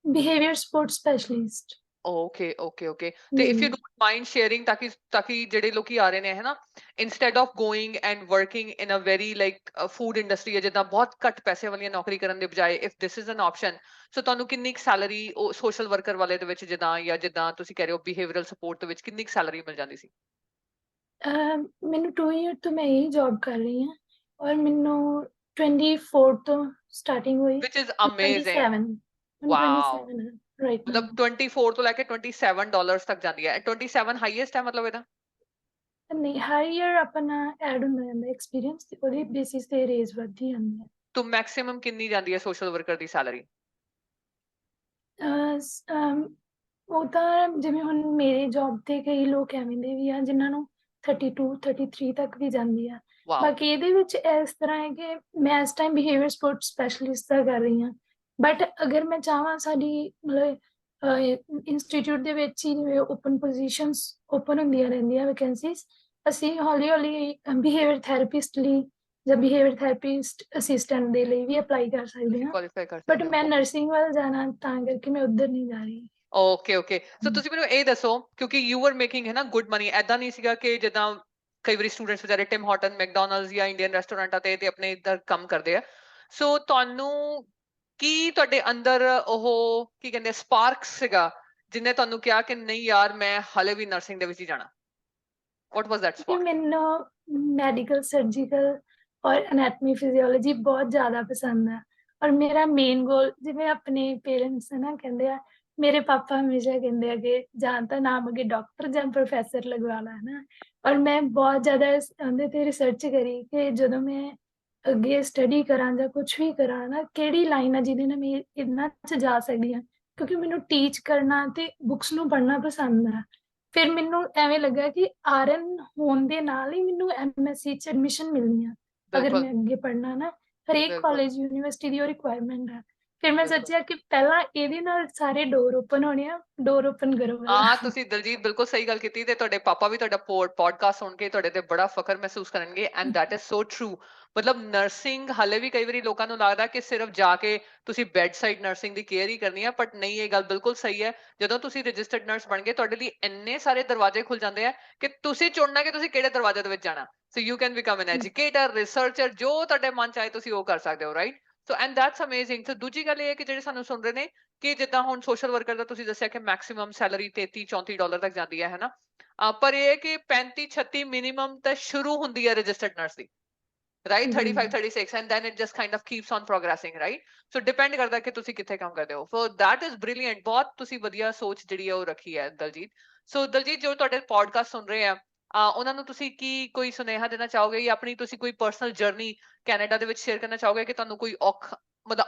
Behaviour support specialist. Okay okay okay. ਤੇ ਜੀ ਇਫ ਯੂ ਜੀ। ਡੋਂਟ ਮਾਈਂਡ ਸ਼ੇਅਰਿੰਗ, ਤਾਂ ਕਿ ਜਿਹੜੇ ਲੋਕੀ ਆ ਰਹੇ ਨੇ ਹੈ ਨਾ, instead of going and working in a very like food industry ਹੈ ਜਿੱਦਾਂ ਬਹੁਤ ਘੱਟ ਪੈਸੇ ਵਾਲੀਆਂ ਨੌਕਰੀ ਕਰਨ ਦੇ ਬਜਾਏ, if this is an option, so ਤੁਹਾਨੂੰ ਕਿੰਨੀ ਕੁ ਸੈਲਰੀ ਉਹ ਸੋਸ਼ਲ ਵਰਕਰ ਵਾਲੇ ਦੇ ਵਿੱਚ ਜਿੱਦਾਂ, ਜਾਂ ਜਿੱਦਾਂ ਤੁਸੀਂ ਕਹਿ ਰਹੇ ਹੋ ਬਿਹੇਵੀਅਰਲ ਸਪੋਰਟ ਦੇ ਵਿੱਚ ਕਿੰਨੀ ਕੁ ਸੈਲਰੀ ਮਿਲ ਜਾਂਦੀ ਸੀ? ਮੈਨੂੰ 2 ਈਅਰ ਤੋਂ ਮੈਂ ਇਹੀ ਜੌਬ ਕਰ ਰਹੀ ਹਾਂ ਔਰ ਮੈਨੂੰ 24 ਤੋਂ ਸਟਾਰਟਿੰਗ ਹੋਈ, ਵਿਚ ਇਜ਼ ਹੁਣ ਅਮੇਜ਼ਿੰਗ। 27 ਹੁਣ ਵਾਓ। 27 ਹੈ ਰਾਈਟ ਮਤਲਬ ਨਾਓ। 24 ਤੋਂ ਲੈ ਕੇ $27 ਤੱਕ ਜਾਂਦੀ ਹੈ, 27 ਹਾਈਐਸਟ ਹੈ ਮਤਲਬ ਇਹਦਾ? ਨਹੀਂ, ਹਰ ਈਅਰ ਆਪਣਾ ਐਡ ਹੁੰਦਾ ਜਾਂਦਾ ਐਕਸਪੀਰੀਅੰਸ, ਤੇ ਉਹਦੇ ਬੇਸਿਸ ਤੇ ਰੇਜ਼ ਵੱਧਦੀ ਜਾਂਦੀ ਹੈ। ਤੋਂ ਮੈਕਸਿਮਮ ਕਿੰਨੀ ਜਾਂਦੀ ਹੈ ਸੋਸ਼ਲ ਵਰਕਰ ਦੀ ਸੈਲਰੀ? ਉਹ ਤਾਂ ਜਿਵੇਂ ਹੁਣ ਮੇਰੇ ਜੌਬ ਤੇ ਕਈ ਲੋਕ ਐਵੇਂ ਦੇ ਵੀ ਆ ਜਿਨ੍ਹਾਂ ਨੂੰ 32 33 ਤੱਕ ਵੀ ਜਾਂਦੀ ਆ। ਵਾਓ। ਬਾਕੀ ਇਹਦੇ ਵਿੱਚ ਇਸ ਤਰ੍ਹਾਂ ਹੈ ਕਿ ਮੈਂ ਇਸ ਟਾਈਮ ਬਿਹੇਵੀਅਰ ਸਪੋਰਟ ਸਪੈਸ਼ਲਿਸਟ ਦਾ ਕਰ ਰਹੀ ਹਾਂ, ਬਟ ਅਗਰ ਮੈਂ ਚਾਹਾਂ ਸਾਡੀ ਮਤਲਬ ਇੰਸਟੀਚਿਊਟ ਦੇ ਵਿੱਚ ਹੀ ਜਿਵੇਂ ਓਪਨ ਪੋਜੀਸ਼ਨਸ ਓਪਨ ਹੁੰਦੀਆਂ ਰਹਿੰਦੀਆਂ ਵੈਕੈਂਸੀਜ਼, ਅਸੀਂ ਹੌਲੀ ਹੌਲੀ ਬਿਹੇਵੀਅਰ ਥੈਰੇਪਿਸਟ ਲਈ ਜਾਂ ਬਿਹੇਵੀਅਰ ਥੈਰੇਪਿਸਟ ਅਸਿਸਟੈਂਟ ਦੇ ਲਈ ਵੀ ਅਪਲਾਈ ਕਰ ਸਕਦੇ ਤੁਸੀਂ ਹਾਂ। ਕੁਆਲੀਫਾਈ ਕਰ ਬਟ ਸਕਦੇ ਹੋ, ਮੈਂ ਓਕੇ ਨਰਸਿੰਗ ਵੱਲ ਜਾਣਾ ਤਾਂ ਕਰਕੇ ਮੈਂ ਉੱਧਰ ਨਹੀਂ ਜਾ ਰਹੀ। Okay okay. ਸੋ ਤੁਸੀਂ ਮੈਨੂੰ ਇਹ ਦੱਸੋ, ਕਿਉਂਕਿ ਯੂ ਆਰ ਮੇਕਿੰਗ ਹੈ ਨਾ ਗੁੱਡ ਮਨੀ, ਐਦਾਂ ਨਹੀਂ ਸੀਗਾ ਕਿ ਜਿੱਦਾਂ ਕਈ ਵਾਰੀ ਸਟੂਡੈਂਟਸ ਵਿਚਾਰੇ ਟਿਮ ਹਾਰਟਨ, ਮੈਕਡੋਨਲਡਸ ਜਾਂ ਇੰਡੀਅਨ ਰੈਸਟੋਰੈਂਟਾਂ ਤੇ ਆਪਣੇ ਇੱਧਰ ਕੰਮ ਕਰਦੇ ਆ। ਸੋ ਤੁਹਾਨੂੰ ਕੀ ਤੁਹਾਡੇ ਅੰਦਰ ਉਹ ਕੀ ਕਹਿੰਦੇ ਸਪਾਰਕ ਸੀਗਾ ਜਿਹਨੇ ਤੁਹਾਨੂੰ ਕਿਹਾ ਕਿ ਨਹੀਂ ਯਾਰ ਮੈਂ ਹਾਲੇ ਵੀ ਨਰਸਿੰਗ ਦੇ ਵਿੱਚ ਹੀ ਜਾਣਾ? ਵਾਟ ਵਾਸ ਦੈਟ ਕਿ ਸਪਾਰਕ? ਮੈਨੂੰ ਮੈਡੀਕਲ ਸਰਜੀਕਲ ਔਰ ਅਨੈਟਮੀ ਫਿਜ਼ੀਓਲੋਜੀ ਬਹੁਤ ਜ਼ਿਆਦਾ ਪਸੰਦ ਹੈ ਔਰ ਮੇਰਾ ਮੇਨ ਗੋਲ, ਜਿਵੇਂ ਆਪਣੇ ਪੇਰੈਂਟਸ ਹੈ ਨਾ ਕਹਿੰਦੇ ਆ, ਮੇਰੇ ਪਾਪਾ ਹਮੇਸ਼ਾ ਕਹਿੰਦੇ ਆ ਕਿ ਜਾਂ ਤਾਂ ਨਾਮ ਅੱਗੇ ਡਾਕਟਰ ਜਾਂ ਪ੍ਰੋਫੈਸਰ ਲਗਵਾ ਲਾ ਹੈ ਨਾ, ਔਰ ਮੈਂ ਬਹੁਤ ਜ਼ਿਆਦਾ ਉਹਦੇ ਤੇ ਰਿਸਰਚ ਕਰੀ ਕਿ ਜਦੋਂ ਮੈਂ ਅੱਗੇ ਸਟੱਡੀ ਕਰਾਂ ਜਾਂ ਕੁਝ ਵੀ ਕਰਾਂ ਨਾ, ਕਿਹੜੀ ਲਾਈਨ ਆ ਜਿਹਦੇ ਨਾਲ ਮੈਂ ਇਹਨਾਂ 'ਚ ਜਾ ਸਕਦੀ ਹਾਂ, ਕਿਉਂਕਿ ਮੈਨੂੰ ਟੀਚ ਕਰਨਾ ਤੇ ਬੁੱਕਸ ਨੂੰ ਪੜ੍ਹਨਾ ਪਸੰਦ ਆ। ਫਿਰ ਮੈਨੂੰ ਐਵੇਂ ਲੱਗਾ ਕਿ ਆਰਐਨ ਹੋਣ ਦੇ ਨਾਲ ਹੀ ਮੈਨੂੰ ਐਮਐਸਸੀ 'ਚ ਐਡਮਿਸ਼ਨ ਮਿਲਣੀ ਆ, ਅਗਰ ਬਿਲਕੁਲ ਮੈਂ ਅੱਗੇ ਪੜ੍ਹਨਾ ਨਾ। ਹਰੇਕ ਬਿਲਕੁਲ ਕਾਲਜ ਯੂਨੀਵਰਸਿਟੀ ਦੀ ਉਹ ਰਿਕੁਆਇਰਮੈਂਟ ਆ। ਫਿਰ ਮੈਂ ਬਿਲਕੁਲ। ਸੋਚਿਆ ਕਿ ਪਹਿਲਾਂ ਇਹਦੇ ਨਾਲ ਸਾਰੇ ਡੋਰ ਓਪਨ ਹੋਣੇ ਆ, ਡੋਰ ਓਪਨ ਕਰੋ ਪਹਿਲਾਂ। ਹਾਂ ਤੁਸੀਂ ਦਲਜੀਤ ਬਿਲਕੁਲ ਸਹੀ ਗੱਲ ਕੀਤੀ, ਤੇ ਤੁਹਾਡੇ ਪਾਪਾ ਵੀ ਤੁਹਾਡਾ ਪੋਡਕਾਸਟ ਸੁਣ ਕੇ ਤੁਹਾਡੇ ਤੇ ਬੜਾ ਫਖਰ ਮਹਿਸੂਸ ਕਰਨਗੇ, and that is so true. ਮਤਲਬ ਨਰਸਿੰਗ ਹਾਲੇ ਵੀ ਕਈ ਵਾਰੀ ਲੋਕਾਂ ਨੂੰ ਲੱਗਦਾ ਕਿ ਸਿਰਫ ਜਾ ਕੇ ਤੁਸੀਂ ਬੈੱਡ ਸਾਈਡ ਨਰਸਿੰਗ ਦੀ ਕੇਅਰ ਹੀ ਕਰਨੀ ਹੈ, ਬਟ ਨਹੀਂ, ਇਹ ਗੱਲ ਬਿਲਕੁਲ ਸਹੀ ਹੈ। ਜਦੋਂ ਤੁਸੀਂ ਰਜਿਸਟਰਡ ਨਰਸ ਬਣ ਗਏ, ਤੁਹਾਡੇ ਲਈ ਇੰਨੇ ਸਾਰੇ ਦਰਵਾਜ਼ੇ ਖੁੱਲ ਜਾਂਦੇ ਆ ਕਿ ਤੁਸੀਂ ਚੁਣਨਾ ਕਿ ਤੁਸੀਂ ਕਿਹੜੇ ਦਰਵਾਜ਼ੇ ਦੇ ਵਿੱਚ ਜਾਣਾ। So you can become N educator, researcher, ਜੋ ਤੁਹਾਡੇ ਮਨ ਚ ਆਏ ਤੁਸੀਂ ਉਹ ਕਰ ਸਕਦੇ ਹੋ, right? So and that's amazing. So ਦੂਜੀ ਗੱਲ ਇਹ ਹੈ ਕਿ ਜਿਹੜੇ ਸਾਨੂੰ ਸੁਣ ਰਹੇ ਨੇ, ਕਿ ਜਿੱਦਾਂ ਹੁਣ ਸੋਸ਼ਲ ਵਰਕਰ ਦਾ ਤੁਸੀਂ ਦੱਸਿਆ ਕਿ ਮੈਕਸਿਮਮ ਸੈਲਰੀ $33-34 ਤੱਕ ਜਾਂਦੀ ਹੈ ਨਾ, ਪਰ ਇਹ ਹੈ ਕਿ 35-36 ਮਿਨੀਮਮ ਤਾਂ ਸ਼ੁਰੂ ਹੁੰਦੀ ਹੈ ਰਜਿਸਟਰਡ ਨਰਸ ਦੀ, right? ਜੀ 35 36 and then it just kind of keeps on progressing, right? So depend ਕਰਦਾ ਕਿ ਤੁਸੀਂ ਕਿੱਥੇ ਕੰਮ ਕਰਦੇ ਹੋ। So that is brilliant, ਬਹੁਤ ਤੁਸੀਂ ਵਧੀਆ ਸੋਚ ਜਿਹੜੀ ਹੈ ਉਹ ਰੱਖੀ ਹੈ ਦਲਜੀਤ। ਸੋ ਦਲਜੀਤ, ਜੋ ਤੁਹਾਡੇ ਪੋਡਕਾਸਟ ਸੁਣ ਰਹੇ ਆ, ਉਹਨਾਂ ਨੂੰ ਤੁਸੀਂ ਕੀ ਕੋਈ ਸੁਨੇਹਾ ਦੇਣਾ ਚਾਹੋਗੇ, ਜਾਂ ਆਪਣੀ ਤੁਸੀਂ ਕੋਈ ਪਰਸਨਲ ਜਰਨੀ ਕੈਨੇਡਾ ਦੇ ਵਿੱਚ ਸ਼ੇਅਰ ਕਰਨਾ ਚਾਹੋਗੇ ਕਿ ਤੁਹਾਨੂੰ ਕੋਈ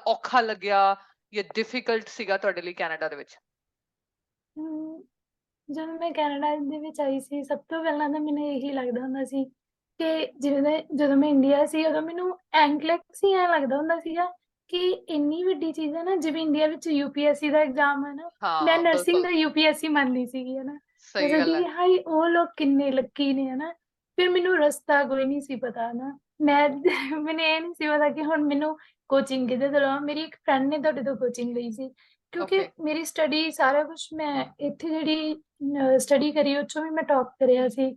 ਔਖਾ ਲੱਗਿਆ ਜਾਂ ਡਿਫਿਕਲਟ ਸੀਗਾ ਤੁਹਾਡੇ ਲਈ ਕੈਨੇਡਾ ਦੇ ਵਿੱਚ? ਹਮ, ਜਦੋਂ ਮੈਂ ਕੈਨੇਡਾ ਦੇ ਵਿੱਚ ਆਈ ਸੀ, ਸਭ ਤੋਂ ਪਹਿਲਾਂ ਤਾਂ ਮੈਨੂੰ ਇਹੀ ਲੱਗਦਾ ਹੁੰਦਾ ਸੀ ਕਿ ਜਦੋਂ ਮੈਂ ਇੰਡੀਆ ਸੀ ਉਦੋਂ ਮੈਨੂੰ ਐਂਕਲੈਕਸ ਹੀ ਐਂ ਲੱਗਦਾ ਹੁੰਦਾ ਸੀਗਾ ਕਿ ਇੰਨੀ ਵੱਡੀ ਚੀਜ਼ ਹੈ ਨਾ, ਜਿਵੇਂ ਇੰਡੀਆ ਵਿੱਚ ਯੂਪੀਐਸਸੀ ਦਾ ਐਗਜ਼ਾਮ ਹੈ ਨਾ, ਮੈਂ ਹਾਂ ਨਰਸਿੰਗ ਬਿਲਕੁਲ ਦਾ ਯੂਪੀਐਸਸੀ ਮੰਨਦੀ ਸੀਗੀ ਹੈ ਨਾ। ਮੈਂ ਸਹੀ ਗੱਲ ਸੋਚਦੀ ਹੈ। ਸੀ ਹਾਈ ਉਹ ਲੋਕ ਕਿੰਨੇ ਲੱਕੀ ਨੇ ਹੈ ਨਾ। ਫਿਰ ਮੈਨੂੰ ਰਸਤਾ ਕੋਈ ਨਹੀਂ ਸੀ ਪਤਾ ਨਾ, ਮੈਨੂੰ ਇਹ ਨਹੀਂ ਸੀ ਪਤਾ ਕਿ ਹੁਣ ਮੈਨੂੰ ਕੋਚਿੰਗ ਕਿਹਦੇ ਤੋਂ ਲਵਾਂ। ਮੇਰੀ ਇੱਕ ਫਰੈਂਡ ਨੇ ਤੁਹਾਡੇ ਤੋਂ ਕੋਚਿੰਗ ਲਈ ਸੀ, ਕਿਉਂਕਿ Okay. ਮੇਰੀ ਸਟੱਡੀ ਸਾਰਾ ਕੁਛ ਮੈਂ ਇੱਥੇ ਜਿਹੜੀ ਸਟੱਡੀ ਕਰੀ ਉਹ 'ਚੋਂ ਵੀ ਮੈਂ ਟੌਪ ਕਰਿਆ ਸੀ।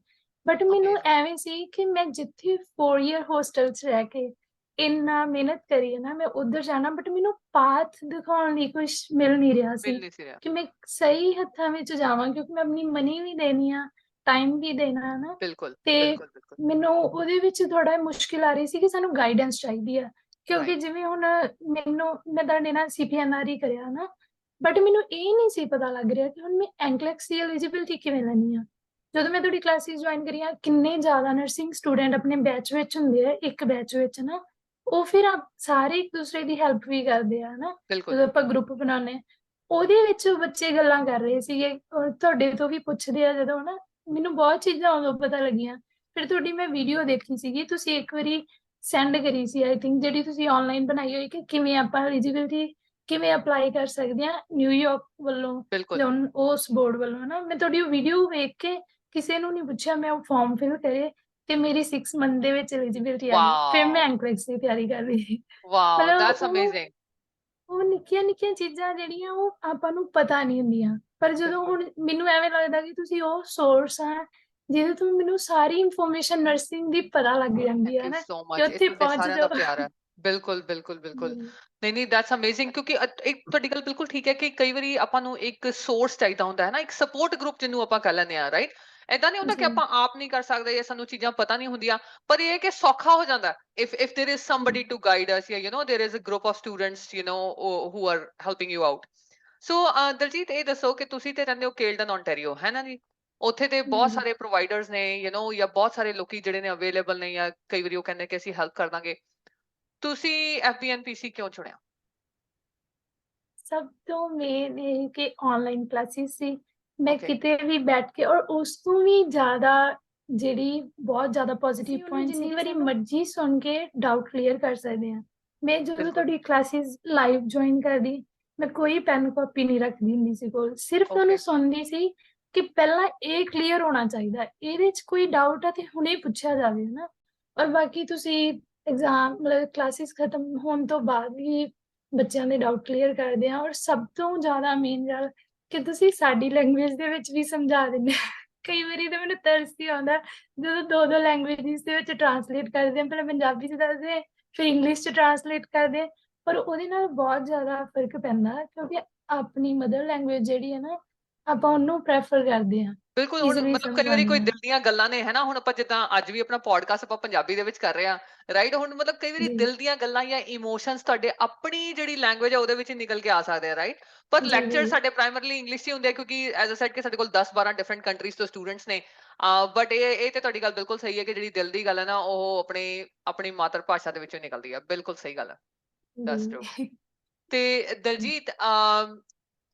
ਬਟ ਮੈਨੂੰ Amazing. ਐਵੇਂ ਸੀ ਕਿ ਮੈਂ ਜਿੱਥੇ 4 ਈਅਰ ਹੋਸਟਲ 'ਚ ਰਹਿ ਕੇ ਇੰਨਾ ਮਿਹਨਤ ਕਰੀ ਹੈ ਨਾ, ਮੈਂ ਉੱਧਰ ਜਾਣਾ, ਬਟ ਮੈਨੂੰ ਪਾਥ ਦਿਖਾਉਣ ਲਈ ਕੁਛ ਮਿਲ ਨਹੀਂ ਰਿਹਾ ਸੀ ਮਿਲ ਨਹੀਂ ਸੀ ਰਿਹਾ। ਕਿ ਮੈਂ ਸਹੀ ਹੱਥਾਂ ਵਿੱਚ ਜਾਵਾਂ, ਕਿਉਂਕਿ ਮੈਂ ਆਪਣੀ ਮਨੀ ਵੀ ਦੇਣੀ ਆ, ਟਾਈਮ ਵੀ ਦੇਣਾ ਹੈ ਨਾ। ਬਿਲਕੁਲ, ਤੇ ਬਿਲकुल, ਬਿਲकुल। ਮੈਨੂੰ ਉਹਦੇ ਵਿੱਚ ਥੋੜਾ ਮੁਸ਼ਕਿਲ ਆ ਰਹੀ ਸੀ ਕਿ ਸਾਨੂੰ ਗਾਈਡੈਂਸ ਚਾਹੀਦੀ ਆ, ਕਿਉਂਕਿ ਰਾਈਟ। ਜਿਵੇਂ ਹੁਣ ਮੈਂ ਤੁਹਾਡੇ ਨਾਲ CPNR ਹੀ ਕਰਿਆ ਨਾ, ਬਟ ਮੈਨੂੰ ਇਹ ਨਹੀਂ ਸੀ ਪਤਾ ਲੱਗ ਰਿਹਾ ਕਿ ਹੁਣ ਮੈਂ NCLEX ਦੀ ਐਲੀਜੀਬਿਲਟੀ ਕਿਵੇਂ ਲੈਣੀ ਆ। ਜਦੋਂ ਮੈਂ ਤੁਹਾਡੀ ਕਲਾਸਿਸ ਜੁਆਇਨ ਕਰੀਆਂ, ਕਿੰਨੇ ਜ਼ਿਆਦਾ ਨਰਸਿੰਗ ਸਟੂਡੈਂਟ ਆਪਣੇ ਬੈਚ ਵਿੱਚ ਹੁੰਦੇ ਆ, ਇੱਕ ਬੈਚ ਵਿੱਚ ਨਾ, ਉਹ ਫਿਰ ਸਾਰੇ ਇੱਕ ਦੂਸਰੇ ਦੀ ਹੈਲਪ ਵੀ ਕਰਦੇ ਆ ਨਾ, ਬਿਲकुल। ਜਦੋਂ ਆਪਾਂ ਗਰੁੱਪ ਬਣਾਉਂਦੇ ਹਾਂ। ਉਹਦੇ ਵਿੱਚ ਬੱਚੇ ਗੱਲਾਂ ਕਰ ਰਹੇ ਸੀਗੇ, ਤੁਹਾਡੇ ਤੋਂ ਵੀ ਪੁੱਛਦੇ ਆ ਜਦੋਂ ਨਾ, ਮੈਨੂੰ ਬਹੁਤ ਚੀਜ਼ਾਂ ਉਦੋਂ ਪਤਾ ਲੱਗੀਆਂ। ਫਿਰ ਤੁਹਾਡੀ ਮੈਂ ਵੀਡੀਓ ਦੇਖੀ ਸੀਗੀ, ਤੁਸੀਂ ਇੱਕ ਵਾਰੀ ਸੈਂਡ ਕਰੀ ਸੀ ਆਈ ਥਿੰਕ, ਜਿਹੜੀ ਤੁਸੀਂ ਆਨਲਾਈਨ ਬਣਾਈ ਹੋਈ ਕਿ ਕਿਵੇਂ ਆਪਾਂ ਐਲੀਜੀਬਿਲਟੀ ਕਿਵੇਂ ਅਪਲਾਈ ਕਰ ਸਕਦੇ ਹਾਂ ਨਿਊਯਾਰਕ ਵੱਲੋਂ ਬਿਲकुल। ਜਾਂ ਉਸ ਬੋਰਡ ਵੱਲੋਂ ਨਾ। ਮੈਂ ਤੁਹਾਡੀ ਉਹ ਵੀਡੀਓ ਵੇਖ ਕੇ ਕਿਸੇ ਨੂੰ ਨਹੀਂ ਪੁੱਛਿਆ, ਮੈਂ ਉਹ ਫਾਰਮ ਫਿਲ ਕਰੇ ਤੇ ਮੇਰੀ 6 ਮੰਥ ਦੇ ਵਿੱਚ ਐਲੀਜੀਬਿਲਟੀ ਆ ਗਈ। ਫਿਰ ਮੈਂ ਵਾਓ, ਐਂਟਰੈਂਸ ਦੀ ਤਿਆਰੀ ਕਰ ਰਹੀ ਸੀ। ਵਾਓ, ਮਤਲਬ ਦੈਟਸ ਅਮੇਜ਼ਿੰਗ। ਉਹ ਨਿੱਕੀਆਂ ਨਿੱਕੀਆਂ ਚੀਜ਼ਾਂ ਜਿਹੜੀਆਂ ਉਹ ਆਪਾਂ ਨੂੰ ਪਤਾ ਨਹੀਂ ਹੁੰਦੀਆਂ, ਪਰ ਜਦੋਂ ਬਿਲकुल। ਹੁਣ ਮੈਨੂੰ ਐਵੇਂ ਲੱਗਦਾ ਕਿ ਤੁਸੀਂ ਉਹ ਸੋਰਸ ਆ ਜਿਹਦੇ ਤੋਂ ਮੈਨੂੰ ਸਾਰੀ ਇਨਫੋਰਮੇਸ਼ਨ ਨਰਸਿੰਗ ਦੀ ਪਤਾ ਲੱਗ ਜਾਂਦੀ ਥੈਂਕ ਹੈ ਯੂ ਨਾ, ਸੋ ਕਿ ਮਚ। ਇਹ ਉੱਥੇ ਤੁਹਾਡੇ ਪਹੁੰਚ ਸਾਰਿਆਂ ਦਾ ਜਾਓ। ਪਿਆਰ ਹੈ। ਬਿਲकुल, ਬਿਲकुल, ਬਿਲकुल। ਜੀ ਨਹੀਂ ਨਹੀਂ, ਦੈਟਸ ਅਮੇਜ਼ਿੰਗ, ਕਿਉਂਕਿ ਇੱਕ ਤੁਹਾਡੀ ਗੱਲ ਬਿਲਕੁਲ ਠੀਕ ਹੈ ਕਿ ਕਈ ਵਾਰੀ ਆਪਾਂ ਨੂੰ ਇੱਕ ਸੋਰਸ ਚਾਹੀਦਾ ਹੁੰਦਾ ਹੈ ਨਾ, ਇੱਕ ਸਪੋਰਟ ਗਰੁੱਪ ਜਿਹਨੂੰ ਆਪਾਂ ਕਹਿ ਲੈਂਦੇ ਆ, ਰਾਈਟ। ਏਦਾਂ ਨਹੀਂ ਹੁੰਦਾ ਕਿ ਜੀ ਆਪਾਂ ਆਪ ਨਹੀਂ ਕਰ ਸਕਦੇ ਜਾਂ ਸਾਨੂੰ ਚੀਜ਼ਾਂ ਪਤਾ ਨਹੀਂ ਹੁੰਦੀਆਂ, ਪਰ ਇਹ ਹੈ ਕਿ ਸੌਖਾ ਹੋ ਜਾਂਦਾ if there is somebody to guide us, ਜਾਂ there is a group of students who are helping you out। ਸੋ ਦਲਜੀਤ, ਇਹ ਦੱਸੋ ਕਿ ਤੁਸੀਂ ਤੇ ਰਹਿੰਦੇ ਹੋ ਕੇਲਡਨ ਓਨਟਾਰੀਓ, ਹੈ ਨਾ ਜੀ। ਉੱਥੇ ਤੇ ਬਹੁਤ ਹਾਂਜੀ। ਸਾਰੇ ਪ੍ਰੋਵਾਈਡਰਸ ਨੇ, ਜਾਂ ਬਹੁਤ ਸਾਰੇ ਲੋਕੀ ਜਿਹੜੇ ਨੇ ਅਵੇਲੇਬਲ ਨੇ, ਜਾਂ ਕਈ ਵਾਰੀ ਉਹ ਕਹਿੰਦੇ ਕਿ ਅਸੀਂ ਹੈਲਪ ਕਰ ਦਾਂਗੇ। ਤੁਸੀਂ FBNPC ਕਿਉਂ ਚੁਣਿਆ? ਸਭ ਤੋਂ ਮੇਨ ਇਹ ਕਿ ਆਨਲਾਈਨ ਕਲਾਸਿਸ ਸੀ, ਮੈਂ ਓਕੇ। ਕਿਤੇ ਵੀ ਬੈਠ ਕੇ, ਔਰ ਉਸ ਤੋਂ ਵੀ ਜ਼ਿਆਦਾ ਜਿਹੜੀ ਬਹੁਤ ਜ਼ਿਆਦਾ ਪੋਜ਼ਿਟਿਵ ਪੁਆਇੰਟ ਸੀ, ਜਿੰਨੀ ਵਾਰੀ ਮਰਜ਼ੀ ਸੁਣ ਕੇ ਡਾਊਟ ਕਲੀਅਰ ਕਰ ਸਕਦੇ ਹਾਂ। ਮੈਂ ਜਦੋਂ ਬਿਲਕੁਲ। ਤੁਹਾਡੀ ਕਲਾਸਿਸ ਲਾਈਵ ਜੁਆਇਨ ਕਰਦੀ, ਮੈਂ ਕੋਈ ਪੈਨ ਕਾਪੀ ਨਹੀਂ ਰੱਖਦੀ ਹੁੰਦੀ ਸੀ ਕੋਲ, ਸਿਰਫ ਤੁਹਾਨੂੰ ਓਕੇ। ਸੁਣਦੀ ਸੀ ਕਿ ਪਹਿਲਾਂ ਇਹ ਕਲੀਅਰ ਹੋਣਾ ਚਾਹੀਦਾ, ਇਹਦੇ 'ਚ ਕੋਈ ਡਾਊਟ ਆ ਤੇ ਹੁਣੇ ਪੁੱਛਿਆ ਜਾਵੇ ਨਾ। ਔਰ ਬਾਕੀ ਤੁਸੀਂ ਐਗਜ਼ਾਮ ਮਤਲਬ ਕਲਾਸਿਸ ਖਤਮ ਹੋਣ ਤੋਂ ਬਾਅਦ ਹੀ ਬੱਚਿਆਂ ਦੇ ਡਾਊਟ ਕਲੀਅਰ ਕਰਦੇ ਆ, ਔਰ ਸਭ ਤੋਂ ਜ਼ਿਆਦਾ ਮੇਨ ਗੱਲ ਕਿ ਤੁਸੀਂ ਸਾਡੀ ਲੈਂਗੁਏਜ ਦੇ ਵਿੱਚ ਵੀ ਸਮਝਾ ਦਿੰਦੇ ਆ। ਕਈ ਵਾਰੀ ਤਾਂ ਮੈਨੂੰ ਤਰਸ ਹੀ ਆਉਂਦਾ ਜਦੋਂ ਦੋ ਲੈਂਗੁਏਜਸ ਦੇ ਵਿੱਚ ਟਰਾਂਸਲੇਟ ਕਰਦੇ ਆ, ਪਹਿਲਾਂ ਪੰਜਾਬੀ 'ਚ ਦੱਸਦੇ ਫਿਰ ਇੰਗਲਿਸ਼ 'ਚ ਟਰਾਂਸਲੇਟ ਕਰਦੇ, ਪਰ ਉਹਦੇ ਨਾਲ ਬਹੁਤ ਜ਼ਿਆਦਾ ਫਰਕ ਪੈਂਦਾ, ਕਿਉਂਕਿ ਆਪਣੀ ਮਦਰ ਲੈਂਗੁਏਜ ਜਿਹੜੀ ਹੈ ਨਾ, ਆਪਾਂ ਉਹਨੂੰ ਪ੍ਰੈਫਰ ਕਰਦੇ ਹਾਂ, ਬਿਲਕੁਲ। ਹੁਣ ਈਜ਼ੀਲੀ ਮਤਲਬ ਸਮਝ ਕਈ ਵਾਰੀ ਆਉਂਦੀ ਕੋਈ ਆ। ਦਿਲ ਦੀਆਂ ਗੱਲਾਂ ਨੇ, ਹੈ ਨਾ, ਹੁਣ ਆਪਾਂ ਜਿੱਦਾਂ ਅੱਜ ਵੀ ਆਪਣਾ ਪੋਡਕਾਸਟ ਆਪਾਂ ਪੰਜਾਬੀ ਦੇ ਵਿੱਚ ਕਰ ਰਹੇ ਹਾਂ, ਰਾਈਟ। ਹੁਣ ਮਤਲਬ ਕਈ ਵਾਰੀ ਜੀ ਦਿਲ ਦੀਆਂ ਗੱਲਾਂ ਜਾਂ ਇਮੋਸ਼ਨਸ ਤੁਹਾਡੇ ਆਪਣੀ ਜਿਹੜੀ ਲੈਂਗੁਏਜ ਹੈ ਉਹਦੇ ਵਿੱਚ ਨਿਕਲ ਕੇ ਆ ਸਕਦੇ ਆ, ਰਾਈਟ। ਪਰ ਜੀ ਲੈਕਚਰ ਜੀ ਸਾਡੇ ਪ੍ਰਾਇਮਰਲੀ ਇੰਗਲਿਸ਼ 'ਚ ਹੀ ਹੁੰਦੇ ਆ, ਕਿਉਂਕਿ ਐਜ਼ ਅ ਸੈਡ ਕਿ ਸਾਡੇ ਕੋਲ 10-12 ਡਿਫਰੈਂਟ ਕੰਟਰੀਜ਼ ਤੋਂ ਸਟੂਡੈਂਟਸ ਨੇ। ਬਟ ਇਹ ਤੇ ਤੁਹਾਡੀ ਗੱਲ ਬਿਲਕੁਲ ਸਹੀ ਹੈ ਕਿ ਜਿਹੜੀ ਦਿਲ ਦੀ ਗੱਲ ਹੈ ਨਾ, ਉਹ ਆਪਣੀ ਮਾਤਰ ਭਾਸ਼ਾ ਦੇ ਵਿੱਚੋਂ ਨਿਕਲਦੀ ਹੈ। ਬਿਲਕੁਲ ਸਹੀ ਗੱਲ ਹੈ। That's true. ਜੀ ਤੇ ਦਲਜੀਤ,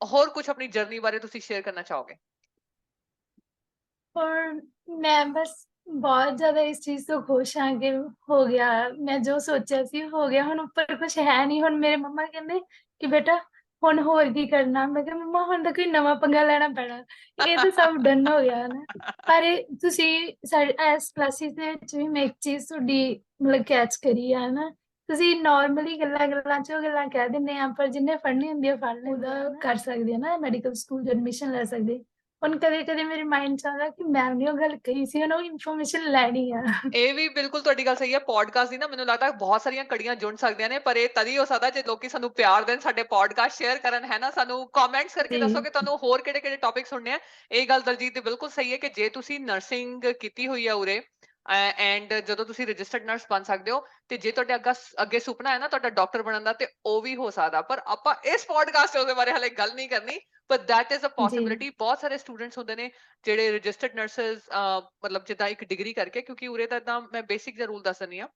ਹੋਰ ਕੁਝ ਆਪਣੀ ਜਰਨੀ ਬਾਰੇ ਤੁਸੀਂ ਸ਼ੇਅਰ ਕਰਨਾ ਚਾਹੋਗੇ? ਔਰ ਮੈਂ ਬਸ ਬਹੁਤ ਜ਼ਿਆਦਾ ਇਸ ਚੀਜ਼ ਤੋਂ ਖੁਸ਼ ਹਾਂ ਕਿ ਹੋ ਗਿਆ, ਮੈਂ ਜੋ ਸੋਚਿਆ ਸੀ ਹੋ ਗਿਆ, ਹੁਣ ਉੱਪਰ ਕੁਛ ਹੈ ਨਹੀਂ। ਹੁਣ ਮੇਰੇ ਮੰਮਾ ਕਹਿੰਦੇ ਕਿ ਬੇਟਾ ਹੁਣ ਹੋਰ ਕੀ ਕਰਨਾ, ਮੈਂ ਕਿਹਾ ਮੰਮਾ ਹੁਣ ਤਾਂ ਕੋਈ ਨਵਾਂ ਪੰਗਾ ਲੈਣਾ ਪੈਣਾ, ਇਹ ਤਾਂ ਸਭ ਡਨ ਹੋ ਗਿਆ ਨਾ। ਪਰ ਤੁਸੀਂ ਸਾਡੇ ਇਸ ਕਲਾਸਿਸ ਦੇ ਵਿੱਚ ਵੀ ਮੈਂ ਇੱਕ ਚੀਜ਼ ਤੁਹਾਡੀ ਮਤਲਬ ਕੈਚ ਕਰੀ ਆ ਨਾ, ਤੁਸੀਂ ਨਾਰਮਲੀ ਗੱਲਾਂ 'ਚ ਉਹ ਗੱਲਾਂ ਕਹਿ ਦਿੰਦੇ ਆ, ਪਰ ਜਿਹਨੇ ਫੜਨੀ ਹੁੰਦੀ ਆ ਫੜ ਲੈਂਦੇ ਆ, ਉਹਦਾ ਕਰ ਸਕਦੇ ਆ ਨਾ, ਮੈਡੀਕਲ ਸਕੂਲ 'ਚ ਐਡਮਿਸ਼ਨ ਲੈ ਸਕਦੇ। ਹੁਣ ਕਦੇ-ਕਦੇ ਮੇਰੇ ਮਾਈਂਡ 'ਚ ਆਉਂਦਾ ਕਿ ਮੈਮ ਨੇ ਉਹ ਗੱਲ ਕਹੀ ਸੀ, ਹੁਣ ਉਹ ਇਨਫੋਰਮੇਸ਼ਨ ਲੈਣੀ ਆ। ਇਹ ਵੀ ਬਿਲਕੁਲ ਤੁਹਾਡੀ ਗੱਲ ਸਹੀ ਹੈ। ਪੋਡਕਾਸਟ ਦੀ ਨਾ ਮੈਨੂੰ ਲੱਗਦਾ ਬਹੁਤ ਸਾਰੀਆਂ ਕੜੀਆਂ ਜੁੜ ਸਕਦੀਆਂ ਨੇ, ਪਰ ਇਹ ਤਦ ਹੀ ਹੋ ਸਕਦਾ ਜੇ ਲੋਕੀ ਸਾਨੂੰ ਪਿਆਰ ਦੇਣ, ਸਾਡੇ ਪੋਡਕਾਸਟ ਸ਼ੇਅਰ ਕਰਨ, ਹੈ ਨਾ। ਸਾਨੂੰ ਕਮੈਂਟਸ ਕਰਕੇ ਦੱਸੋ ਜੀ, ਕਿ ਤੁਹਾਨੂੰ ਹੋਰ ਕਿਹੜੇ-ਕਿਹੜੇ ਟੌਪਿਕ ਸੁਣਨੇ ਆ। ਇਹ ਗੱਲ ਦਲਜੀਤ ਦੀ ਬਿਲਕੁਲ ਸਹੀ ਹੈ ਕਿ ਜੇ ਤੁਸੀਂ ਨਰਸਿੰਗ ਕੀਤੀ ਹੋਈ ਹੈ ਉਰੇ, ਐਂਡ ਜਦੋਂ ਤੁਸੀਂ ਰਜਿਸਟਰਡ ਨਰਸ ਬਣ ਸਕਦੇ ਹੋ, ਤੇ ਜੇ ਤੁਹਾਡੇ ਅੱਗੇ ਸੁਪਨਾ ਹੈ ਨਾ ਤੁਹਾਡਾ ਡਾਕਟਰ ਬਣਨ ਦਾ, ਤੇ ਉਹ ਵੀ ਹੋ ਸਕਦਾ। ਪਰ ਆਪਾਂ ਇਸ ਪੋਡਕਾਸਟ 'ਚ ਉਹਦੇ ਬਾਰੇ ਹਾਲੇ ਗੱਲ ਨਹੀਂ ਕਰਨੀ, ਪਰ ਦੈਟ ਇਜ਼ ਅ ਜੀ, ਪੋਸੀਬਿਲਿਟੀ। ਬਹੁਤ ਸਾਰੇ ਸਟੂਡੈਂਟਸ ਹੁੰਦੇ ਨੇ ਜਿਹੜੇ ਰਜਿਸਟਰਡ ਨਰਸਿਸ, ਮਤਲਬ ਜਿੱਦਾਂ ਇੱਕ ਡਿਗਰੀ ਕਰਕੇ, ਕਿਉਂਕਿ ਉਰੇ ਤਾਂ ਇੱਦਾਂ ਮੈਂ ਬੇਸਿਕ ਜਿਹਾ ਰੂਲ ਦੱਸ ਦਿੰਦੀ ਹਾਂ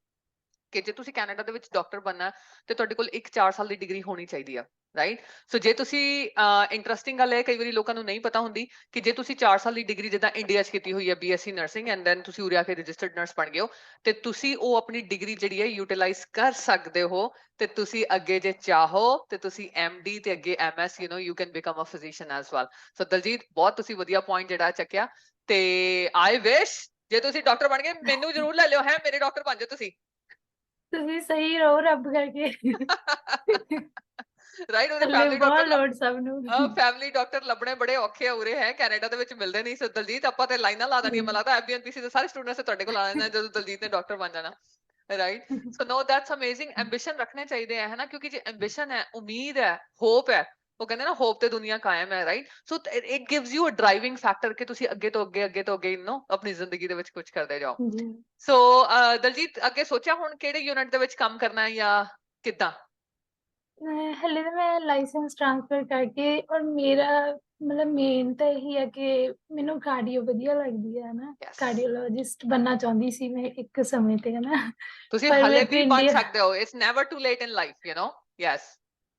ਕਿ ਜੇ ਤੁਸੀਂ ਕੈਨੇਡਾ ਦੇ ਵਿੱਚ ਡਾਕਟਰ ਬਣਨਾ ਤੇ ਤੁਹਾਡੇ ਕੋਲ ਇੱਕ 4 ਸਾਲ ਦੀ ਡਿਗਰੀ ਹੋਣੀ ਚਾਹੀਦੀ ਆ, ਰਾਈਟ। ਸੋ ਜੇ ਤੁਸੀਂ ਇੰਟਰਸਟਿੰਗ ਗੱਲ ਹੈ, ਕਈ ਵਾਰੀ ਲੋਕਾਂ ਨੂੰ ਨਹੀਂ ਪਤਾ ਹੁੰਦੀ ਕਿ ਜੇ ਤੁਸੀਂ 4 ਸਾਲ ਦੀ ਡਿਗਰੀ ਜਿੱਦਾਂ ਇੰਡੀਆ 'ਚ ਕੀਤੀ ਹੋਈ ਹੈ BSc ਨਰਸਿੰਗ, ਐਂਡ ਦੈਨ ਤੁਸੀਂ ਉਰੇ ਆ ਕੇ ਰਜਿਸਟਰਡ ਨਰਸ ਬਣ ਗਏ ਹੋ, ਤੇ ਤੁਸੀਂ ਉਹ ਆਪਣੀ ਡਿਗਰੀ ਜਿਹੜੀ ਹੈ ਯੂਟਿਲਾਈਜ਼ ਕਰ ਸਕਦੇ ਹੋ। ਤੇ ਤੁਸੀਂ ਅੱਗੇ ਜੇ ਚਾਹੋ ਤੇ ਤੁਸੀਂ MD ਤੇ ਅੱਗੇ MS, you can become a physician as well. So Daljit, ਬਹੁਤ ਤੁਸੀਂ ਵਧੀਆ ਪੁਆਇੰਟ ਜਿਹੜਾ ਚੱਕਿਆ, ਤੇ ਆਈ ਵਿਸ਼ ਜੇ ਤੁਸੀਂ ਡਾਕਟਰ ਬਣ ਗਏ ਮੈਨੂੰ ਜ਼ਰੂਰ ਲੈ ਲਿਓ, ਹੈ, ਮੇਰੇ ਡਾਕਟਰ ਬਣ ਜਾਓ ਤੁਸੀਂ। ਤੁਸੀਂ ਸਹੀ ਰਹੋ ਰੱਬ ਕਰਕੇ। ਰਾਈਟ ਉਹਦੇ ਥੱਲੇ ਫੈਮਿਲੀ ਬਹੁਤ ਡਾਕਟਰ ਲੋੜ ਸਭ ਨੂੰ। ਫੈਮਿਲੀ ਡਾਕਟਰ ਲੱਭਣੇ ਬੜੇ ਔਖੇ ਹੋ ਰਹੇ ਹੈ ਕੈਨੇਡਾ ਦੇ ਵਿੱਚ ਮਿਲਦੇ ਨਹੀਂ ਸੋ ਦਲਜੀਤ ਆਪਾਂ ਤੇ ਲਾਈਨਾਂ ਲਾ ਦੇਣੀਆਂ ਜੀ। ਮੈਨੂੰ ਲੱਗਦਾ ਐਫਬੀਐਨਪੀਸੀ ਦੇ ਸਾਰੇ ਸਟੂਡੈਂਟਸ ਤੁਹਾਡੇ ਕੋਲ ਆ ਜਾਣਾ ਜਦੋਂ ਦਲਜੀਤ ਨੇ ਡਾਕਟਰ ਬਣ ਜਾਣਾ right so no that's amazing ambition ਰੱਖਣੇ ਚਾਹੀਦੇ ਹੈ ਹਨਾ ਕਿਉਂਕਿ ਜੇ ਐਂਬੀਸ਼ਨ ਹੈ ਉਮੀਦ ਹੈ ਹੋਪ ਹੈ ਉਹ ਕਹਿੰਦੇ ਨਾ ਹੋਪ ਤੇ ਦੁਨੀਆ ਕਾਇਮ ਹੈ right so it gives you a driving factor ਕਿ ਤੁਸੀਂ ਅੱਗੇ ਤੋਂ ਅੱਗੇ ਨੋ ਆਪਣੀ ਜ਼ਿੰਦਗੀ ਦੇ ਵਿੱਚ ਕੁਝ ਕਰਦੇ ਜਾਓ ਜੀ। ਸੋ ਦਲਜੀਤ ਅੱਗੇ ਸੋਚਿਆ ਹੁਣ ਕਿਹੜੇ ਯੂਨਿਟ ਦੇ ਵਿੱਚ ਕੰਮ ਕਰਨਾ ਹੈ ਜਾਂ ਕਿੱਦਾਂ ਹਲੇ ਤਾਂ ਮੈਂ ਲਾਇਸੈਂਸ ਟ੍ਰਾਂਸਫਰ ਕਰਕੇ ਔਰ ਮੇਰਾ ਮਤਲਬ ਮੇਨ ਤਾਂ ਇਹੀ ਹੈ ਕਿ ਮੈਨੂੰ ਕਾਰਡੀਓ ਵਧੀਆ ਲੱਗਦੀ ਹੈ ਨਾ ਯੈਸ ਕਾਰਡੀਓਲੋਜਿਸਟ ਬਣਨਾ ਚਾਹੁੰਦੀ ਸੀ ਮੈਂ ਇੱਕ ਸਮੇਂ ਤੇ ਨਾ ਤੁਸੀਂ ਪਰ ਹਲੇ ਮੇਰੇ ਤੋਂ ਵੀ ਬਣ ਇੰਡੀਆ ਸਕਦੇ ਹੋ it's never to late in life you know yes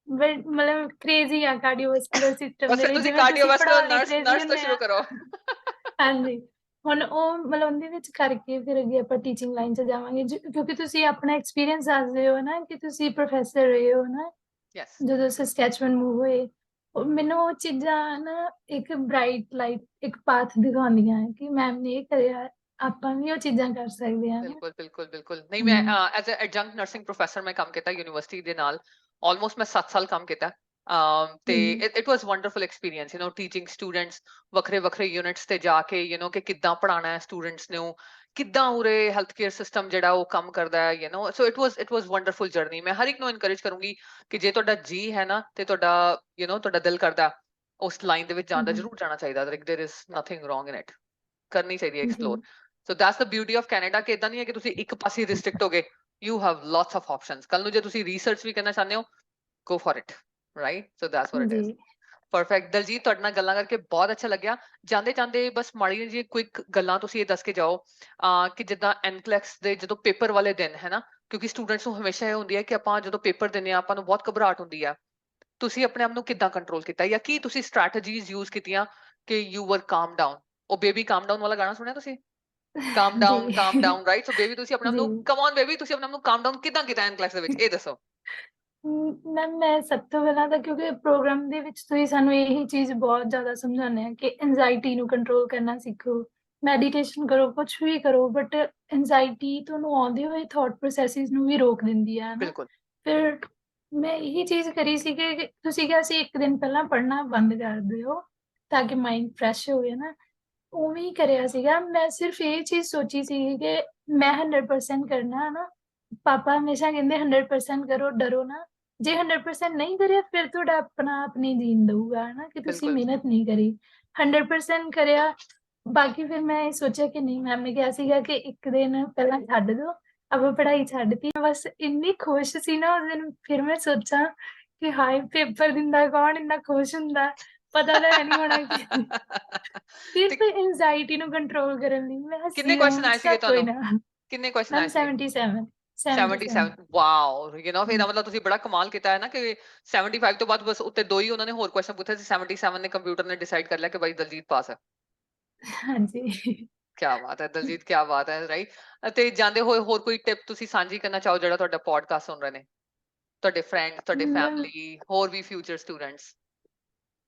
but ਮਤਲਬ ਕ੍ਰੇਜ਼ੀ ਆ ਕਾਰਡੀਓਵੈਸਕੂਲਰ ਸਿਸਟਮ ਬਸ ਦੇ ਫਿਰ ਲਈ ਤੁਸੀਂ ਜਿਵੇਂ ਤੁਸੀਂ ਕਾਰਡੀਓਵੈਸਕੁਲਰ ਪੜ੍ਹਾਉਣ ਲਈ ਨਰਸ ਕ੍ਰੇਜ਼ੀ ਨਰਸ ਤੋਂ ਹੁੰਦੇ ਸ਼ੁਰੂ ਆ ਕਰੋ ਹਾਂਜੀ ਹੁਣ ਉਹ ਮਤਲਬ ਉਹਦੇ ਵਿੱਚ ਕਰਕੇ ਫਿਰ ਅੱਗੇ ਆਪਾਂ ਟੀਚਿੰਗ ਲਾਈਨ 'ਚ ਜਾਵਾਂਗੇ ਕਿਉਂਕਿ ਤੁਸੀਂ ਆਪਣਾ ਐਕਸਪੀਰੀਅੰਸ ਦੱਸਦੇ ਹੋ ਨਾ ਕਿ ਤੁਸੀਂ ਪ੍ਰੋਫੈਸਰ ਰਹੇ ਹੋ ਨਾ ਯੈਸ ਜਦੋਂ ਸਸਕੈਚੁਅਨ ਮੂਵ ਹੋਏ ਮੈਨੂੰ ਉਹ ਚੀਜ਼ਾਂ ਨਾ ਇੱਕ ਬ੍ਰਾਈਟ ਲਾਈਟ ਇੱਕ ਪਾਥ ਦਿਖਾਉਂਦੀਆਂ ਕਿ ਮੈਮ ਨੇ ਇਹ ਕਰਿਆ ਆਪਾਂ ਵੀ ਉਹ ਚੀਜ਼ਾਂ ਕਰ ਸਕਦੇ ਹਾਂ ਨਾ ਬਿਲਕੁਲ ਬਿਲਕੁਲ ਬਿਲਕੁਲ ਨਹੀਂ ਮੈਂ ਹਮ, ਐਜ਼ ਅ ਐਡਜੰਕਟ ਨਰਸਿੰਗ ਪ੍ਰੋਫੈਸਰ ਮੈਂ ਕੰਮ ਕੀਤਾ ਯੂਨੀਵਰਸਿਟੀ ਦੇ ਨਾਲ ਆਲਮੋਸਟ ਮੈਂ 7 ਸਾਲ ਕੰਮ ਕੀਤਾ ਤੇ ਜੀ it was wonderful experience you know teaching students ਵੱਖਰੇ ਵੱਖਰੇ ਯੂਨਿਟਸ ਤੇ ਜਾ ਕੇ ਯੂ نو ਕਿ ਕਿੱਦਾਂ ਪੜਾਉਣਾ ਹੈ ਸਟੂਡੈਂਟਸ ਨੂੰ ਕਿੱਦਾਂ ਉਰੇ ਹੈਲਥ ਕੇਅਰ ਸਿਸਟਮ ਜਿਹੜਾ ਉਹ ਕੰਮ ਕਰਦਾ ਹੈ you know so it was wonderful journey ਮੈਂ ਹਰ ਇੱਕ ਨੂੰ ਇਨਕਰੇਜ ਕਰੂੰਗੀ ਕਿ ਜੇ ਤੁਹਾਡਾ ਜੀ ਹੈ ਨਾ ਤੇ ਤੁਹਾਡਾ ਯੂ نو ਤੁਹਾਡਾ ਦਿਲ ਕਰਦਾ ਉਸ ਲਾਈਨ ਦੇ ਵਿੱਚ ਜਾਣ ਦਾ ਹਮ, ਜ਼ਰੂਰ ਜਾਣਾ ਚਾਹੀਦਾ like there is nothing wrong in it ਕਰਨੀ ਚਾਹੀਦੀ ਹੈ ਜੀ explore so that's the beauty of Canada ਕਿ ਇਦਾਂ ਨਹੀਂ ਹੈ ਕਿ ਤੁਸੀਂ ਇੱਕ ਪਾਸੇ ਰਿਸਟ੍ਰਿਕਟ ਹੋ ਗਏ you have lots of options ਕੱਲ ਨੂੰ ਜੇ ਤੁਸੀਂ ਰਿਸਰਚ ਵੀ ਕਰਨਾ ਚਾਹੁੰਦੇ ਹੋ go for it right so that's what it ਜੀ ਇਜ਼ ਪਰਫੈਕਟ ਦਲਜੀਤ ਤੁਹਾਡੇ ਨਾਲ ਗੱਲਾਂ ਕਰਕੇ ਬਹੁਤ ਅੱਛਾ ਲੱਗਿਆ ਜਾਂਦੇ ਜਾਂਦੇ ਬਸ ਮਾੜੀ ਜਿਹੀ ਕੁਇਕ ਗੱਲਾਂ ਤੁਸੀਂ ਇਹ ਦੱਸ ਕੇ ਜਾਓ ਕਿ ਜਿੱਦਾਂ ਐਨਕਲੈਕਸ ਦੇ ਜਦੋਂ ਪੇਪਰ ਵਾਲੇ ਦਿਨ ਹੈ ਨਾ ਕਿਉਂਕਿ ਸਟੂਡੈਂਟਸ ਨੂੰ ਹਮੇਸ਼ਾ ਇਹ ਹੁੰਦੀ ਹੈ ਕਿ ਆਪਾਂ ਜਦੋਂ ਪੇਪਰ ਦਿੰਦੇ ਆ ਆਪਾਂ ਨੂੰ ਬਹੁਤ ਘਬਰਾਹਟ ਹੁੰਦੀ ਆ ਤੁਸੀਂ ਆਪਣੇ ਆਪ ਨੂੰ ਕਿੱਦਾਂ ਕੰਟਰੋਲ ਕੀਤਾ ਜਾਂ ਕੀ ਤੁਸੀਂ ਸਟ੍ਰੈਟਜੀਜ਼ ਯੂਜ਼ ਕੀਤੀਆਂ ਕਿ ਯੂ ਵਰ ਕਾਮ ਡਾਊਨ ਉਹ ਬੇਬੀ ਕਾਮ ਡਾਊਨ ਵਾਲਾ ਗਾਣਾ ਸੁਣਿਆ ਤੁਸੀਂ ਜੀ ਕਾਮ ਡਾਊਨ ਰਾਈਟ ਸੋ ਬੇਬੀ ਤੁਸੀਂ ਆਪਣੇ ਆਪ ਜੀ ਨੂੰ ਕਮ ਔਨ ਬੇਬੀ ਤੁਸੀਂ ਆਪਣੇ ਆਪ ਨੂੰ ਕਾਮ ਡਾਊਨ ਕਿੱਦਾਂ ਕੀਤਾ ਐਨ ਕਲਾਸ ਦੇ ਵਿੱਚ ਇਹ ਦੱਸੋ ਮੈਮ ਮੈਂ ਸਭ ਤੋਂ ਪਹਿਲਾਂ ਤਾਂ ਕਿਉਂਕਿ ਪ੍ਰੋਗਰਾਮ ਦੇ ਵਿੱਚ ਤੁਸੀਂ ਸਾਨੂੰ ਇਹੀ ਚੀਜ਼ ਬਹੁਤ ਜ਼ਿਆਦਾ ਸਮਝਾਉਂਦੇ ਆ ਕਿ ਐਂਜ਼ਾਈਟੀ ਨੂੰ ਕੰਟਰੋਲ ਕਰਨਾ ਸਿੱਖੋ ਮੈਡੀਟੇਸ਼ਨ ਕਰੋ ਕੁਝ ਵੀ ਕਰੋ ਬਟ ਐਂਜ਼ਾਈਟੀ ਤੁਹਾਨੂੰ ਆਉਂਦੇ ਹੋਏ ਥਾਟ ਪ੍ਰੋਸੈਸਿਸ ਨੂੰ ਵੀ ਰੋਕ ਦਿੰਦੀ ਆ ਨਾ ਬਿਲਕੁਲ ਫਿਰ ਮੈਂ ਇਹੀ ਚੀਜ਼ ਕਰੀ ਸੀ ਕਿ ਤੁਸੀਂ ਕਿਹਾ ਸੀ ਇੱਕ ਦਿਨ ਪਹਿਲਾਂ ਪੜ੍ਹਨਾ ਬੰਦ ਕਰ ਦਿਓ ਤਾਂ ਕਿ ਮਾਈਂਡ ਫਰੈਸ਼ ਹੋਵੇ ਨਾ ਉਵੇਂ ਹੀ ਕਰਿਆ ਸੀਗਾ ਮੈਂ ਸਿਰਫ ਇਹ ਚੀਜ਼ ਸੋਚੀ ਸੀ ਕਿ ਮੈਂ 100% ਕਰਨਾ ਹੈ ਨਾ ਪਾਪਾ ਹਮੇਸ਼ਾ ਕਹਿੰਦੇ 100% ਕਰੋ ਡਰੋ ਨਾ ਜੇ 100% ਨਹੀਂ ਕਰਿਆ ਫਿਰ ਤੁਹਾਡਾ ਆਪਣਾ ਆਪਣੀ ਜੀਣ ਦਊਗਾ ਨਾ ਕਿ ਤੁਸੀਂ ਬਿਲਕੁਲ ਮਿਹਨਤ ਨਹੀਂ ਕਰੀ 100% ਕਰਿਆ ਬਾਕੀ ਫਿਰ ਮੈਂ ਇਹ ਸੋਚਿਆ ਕਿ ਨਹੀਂ ਮੈਮ ਨੇ ਕਿਹਾ ਸੀਗਾ ਕਿ ਇੱਕ ਦਿਨ ਪਹਿਲਾਂ ਛੱਡ ਦਿਓ ਆਪਾਂ ਪੜ੍ਹਾਈ ਛੱਡਤੀ ਬਸ ਇੰਨੀ ਖੁਸ਼ ਸੀ ਨਾ ਉਸ ਦਿਨ ਫਿਰ ਮੈਂ ਸੋਚਾਂ ਕਿ ਹਾਏ ਪੇਪਰ ਦਿੰਦਾ ਕੌਣ ਇੰਨਾ ਖੁਸ਼ ਹੁੰਦਾ ਪਤਾ ਤਾਂ ਹੈ ਨਹੀਂ ਹੋਣਾ ਕਿ ਤੇ ਸਿਰਫ ਐਂਜ਼ਾਈਟੀ ਨੂੰ ਕੰਟਰੋਲ ਕਰਨ ਲਈ ਮੈਂ ਕਿੰਨੇ ਹੱਸੀ ਕੁਐਸਚਨ ਜਾਵਾਂ ਆਏ ਸੀਗੇ ਸਭ ਕੋਈ ਤੁਹਾਨੂੰ ਨਾ ਕਿੰਨੇ ਕੁਐਸਚਨ ਮੈਮ ਆਏ ਸੀਗੇ 77 77 77 ਵਾਓ ਯੂ نو ਫਿਰ ਹਾਂ ਇਹਦਾ ਮਤਲਬ ਤੁਸੀਂ ਬੜਾ ਕਮਾਲ ਕੀਤਾ ਹੈ ਨਾ ਕਿ 75 ਤੋਂ ਬਾਅਦ ਬਸ ਉੱਤੇ ਦੋ ਹੀ ਉਹਨਾਂ ਨੇ ਹੋਰ ਕੁਐਸਚਨ ਪੁੱਛੇ ਸੀ 77 ਨੇ ਕੰਪਿਊਟਰ ਨੇ ਡਿਸਾਈਡ ਕਰ ਲਿਆ ਕਿ ਭਾਈ ਦਲਜੀਤ ਪਾਸ ਹੈ ਹਾਂਜੀ ਕੀ ਬਾਤ ਹੈ ਦਲਜੀਤ ਕੀ ਬਾਤ ਹੈ ਰਾਈਟ ਅਤੇ ਜਾਂਦੇ ਹੋਏ ਹੋਰ ਕੋਈ ਟਿਪ ਤੁਸੀਂ ਸਾਂਝੀ ਕਰਨਾ ਚਾਹੋ ਜਿਹੜਾ ਤੁਹਾਡਾ ਪੋਡਕਾਸਟ ਸੁਣ ਰਹੇ ਨੇ ਤੁਹਾਡੇ ਫਰੈਂਡ ਤੁਹਾਡੇ ਮੈਂ ਫੈਮਿਲੀ ਹੋਰ ਵੀ ਫਿਊਚਰ ਸਟੂਡੈਂਟਸ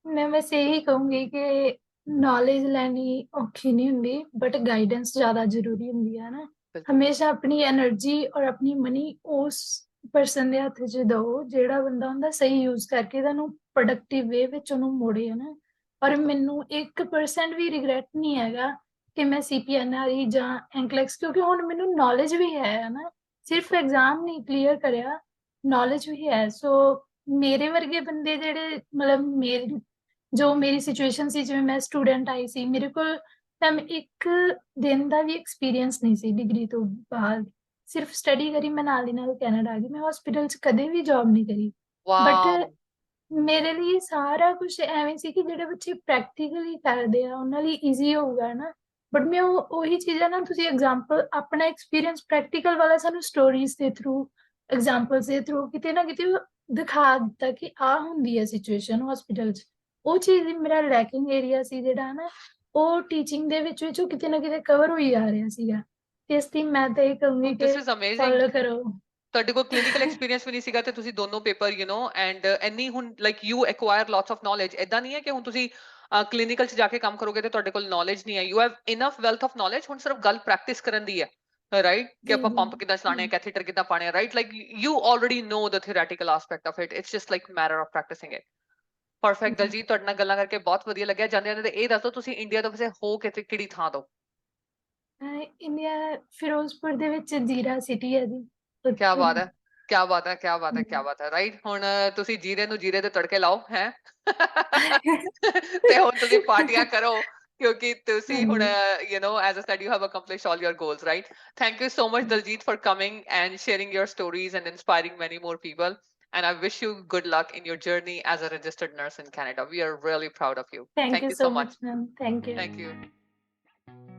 ਮੈਂ ਬਸ ਇਹੀ ਕਹੂੰਗੀ ਕਿ ਨੌਲੇਜ ਲੈਣੀ ਔਖੀ ਨਹੀਂ ਹੁੰਦੀ ਬਟ ਗਾਈਡੈਂਸ ਜ਼ਿਆਦਾ ਜ਼ਰੂਰੀ ਹੁੰਦੀ ਹੈ ਨਾ ਬਿਲਕੁਲ ਹਮੇਸ਼ਾ ਆਪਣੀ એનર્ਜੀ ਔਰ ਆਪਣੀ ਮਨੀ ਉਸ ਪਰਸਨ ਦੇ ਹੱਥ 'ਚ ਦਿਓ ਜਿਹੜਾ ਬੰਦਾ ਉਹਦਾ ਸਹੀ ਯੂਜ਼ ਕਰਕੇ ਤੁਹਾਨੂੰ ਪ੍ਰੋਡਕਟਿਵ ਵੇ ਵਿੱਚ ਉਹਨੂੰ ਮੋੜੇ ਹੈ ਨਾ ਔਰ ਬਿਲਕੁਲ ਮੈਨੂੰ 1% ਵੀ ਰਿਗਰੈਟ ਨਹੀਂ ਹੈਗਾ ਕਿ ਮੈਂ CPNRE ਜਾਂ ਐਂਕਲੈਕਸ ਕਿਉਂਕਿ ਹੁਣ ਮੈਨੂੰ ਨੌਲੇਜ ਵੀ ਹੈ ਨਾ ਸਿਰਫ ਬਿਲਕੁਲ ਐਗਜ਼ਾਮ ਨਹੀਂ ਕਲੀਅਰ ਕਰਿਆ ਨੌਲੇਜ ਵੀ ਹੈ ਸੋ ਮੇਰੇ ਵਰਗੇ ਬੰਦੇ ਜਿਹੜੇ ਮਤਲਬ ਜੋ ਮੇਰੀ ਸਿਚੁਏਸ਼ਨ ਸੀ ਜਿਵੇਂ ਮੈਂ ਸਟੂਡੈਂਟ ਆਈ ਸੀ ਮੇਰੇ ਕੋਲ ਤਾਂ ਇੱਕ ਦਿਨ ਦਾ ਵੀ ਐਕਸਪੀਰੀਅੰਸ ਨਹੀਂ ਸੀ ਡਿਗਰੀ ਤੋਂ ਬਾਅਦ ਸਿਰਫ ਸਟੱਡੀ ਕਰੀ ਮੈਂ ਨਾਲ ਦੀ ਨਾਲ ਕੈਨੇਡਾ ਆ ਗਈ ਮੈਂ ਹਸਪੀਟਲ 'ਚ ਕਦੇ ਵੀ ਜੌਬ ਨਹੀਂ ਕਰੀ ਬਟ ਵਾਓ ਮੇਰੇ ਲਈ ਸਾਰਾ ਕੁਝ ਐਵੇਂ ਸੀ ਕਿ ਜਿਹੜੇ ਬੱਚੇ ਪ੍ਰੈਕਟੀਕਲੀ ਕਰਦੇ ਆ ਉਹਨਾਂ ਲਈ ਈਜ਼ੀ ਹੋਊਗਾ ਨਾ ਬਟ ਮੈਂ ਉਹੀ ਚੀਜ਼ਾਂ ਨਾ ਤੁਸੀਂ ਐਗਜ਼ਾਮਪਲ ਆਪਣਾ ਐਕਸਪੀਰੀਅੰਸ ਪ੍ਰੈਕਟੀਕਲ ਵਾਲਾ ਸਾਨੂੰ ਸਟੋਰੀਜ਼ ਦੇ ਥਰੂ ਐਗਜ਼ਾਮਪਲਸ ਦੇ ਥਰੂ ਕਿਤੇ ਨਾ ਕਿਤੇ ਦਿਖਾ ਦਿੱਤਾ ਕਿ ਆ ਹੁੰਦੀ ਹੈ ਸਿਚੁਏਸ਼ਨ ਹਸਪੀਟਲ 'ਚ ਉਹ ਚੀਜ਼ ਮੇਰਾ ਲੈਕਿੰਗ ਏਰੀਆ ਸੀ ਜਿਹੜਾ ਨਾ ਉਹ ਟੀਚਿੰਗ ਦੇ ਵਿੱਚ ਉਹ ਕਿਤੇ ਨਾ ਕਿਤੇ ਕਵਰ ਹੋਈ ਆ ਰਿਹਾ ਸੀਗਾ ਤੇ ਇਸ ਲਈ ਮੈਂ ਤਾਂ ਇਹ ਕਹੂੰਗੀ ਕਿ ਦਿਸ ਇਜ਼ ਅਮੇਜ਼ਿੰਗ ਫੋਲੋ ਕਰੋ ਤੁਹਾਡੇ ਕੋਲ ਕਲੀਨਿਕਲ ਐਕਸਪੀਰੀਅੰਸ ਵੀ ਨਹੀਂ ਸੀਗਾ ਤੇ ਤੁਸੀਂ ਦੋਨੋਂ ਪੇਪਰ ਯੂ نو ਐਂਡ ਐਨੀ ਹੁਣ like you acquire lots of knowledge ਇਦਾਂ ਨਹੀਂ ਹੈ ਕਿ ਹੁਣ ਤੁਸੀਂ ਕਲੀਨਿਕਲ 'ਚ ਜਾ ਕੇ ਕੰਮ ਕਰੋਗੇ ਤੇ ਤੁਹਾਡੇ ਕੋਲ ਨੌਲੇਜ ਨਹੀਂ ਹੈ you have enough wealth of knowledge ਹੁਣ ਸਿਰਫ ਗੱਲ ਪ੍ਰੈਕਟਿਸ ਕਰਨ ਦੀ ਹੈ right? ਕਿ ਜੀ, ਆਪਾਂ ਜੀ। ਪੰਪ ਕਿੱਦਾਂ ਚਲਾਣੇ ਆ, ਕੈਥੀਟਰ ਕਿੱਦਾਂ ਪਾਣੇ ਆ, right? Like you already know the theoretical aspect of it. It's just like matter of practicing it. Perfect, ਜੀ। ਦਲਜੀਤ, ਤੁਹਾਡੇ ਨਾਲ ਗੱਲਾਂ ਕਰਕੇ ਬਹੁਤ ਵਧੀਆ ਲੱਗਿਆ। ਜਾਂਦੇ ਜਾਂਦੇ ਇਹ ਦੱਸੋ ਤੁਸੀਂ ਇੰਡੀਆ ਤੋਂ ਵੈਸੇ ਹੋ ਕਿਤੇ ਕਿਹੜੀ ਥਾਂ ਤੋਂ? ਇੰਡੀਆ ਫਿਰੋਜ਼ਪੁਰ ਦੇ ਵਿੱਚ ਜ਼ੀਰਾ ਸਿਟੀ ਹੈ ਜੀ। ਕਿਆ ਉੱਥੋਂ ਬਾਤ ਹੈ, ਕਿਆ ਬਾਤ ਹੈ, ਕਿਆ ਬਾਤ ਹੈ, ਕਿਆ ਹਾਂਜੀ। ਬਾਤ ਹੈ, ਰਾਈਟ? ਹੁਣ ਤੁਸੀਂ ਜੀਰੇ ਨੂੰ ਜੀਰੇ ਦੇ ਤੜਕੇ ਲਾਓ ਹੈ। ਤੇ ਹੁਣ ਤੁਸੀਂ ਪਾਰਟੀਆਂ ਕਰੋ ਕਿਉਂਕਿ ਤੁਸੀਂ ਹੁਣ ਹਾਂਜੀ। as I said, you have accomplished all your goals, right? Thank you so much, Daljit, for coming and sharing your stories and inspiring many more people. And I wish you good luck in your journey as a registered nurse in Canada. We are really proud of you. Thank Thank you you so so much. much, ma'am. Thank you. Thank you.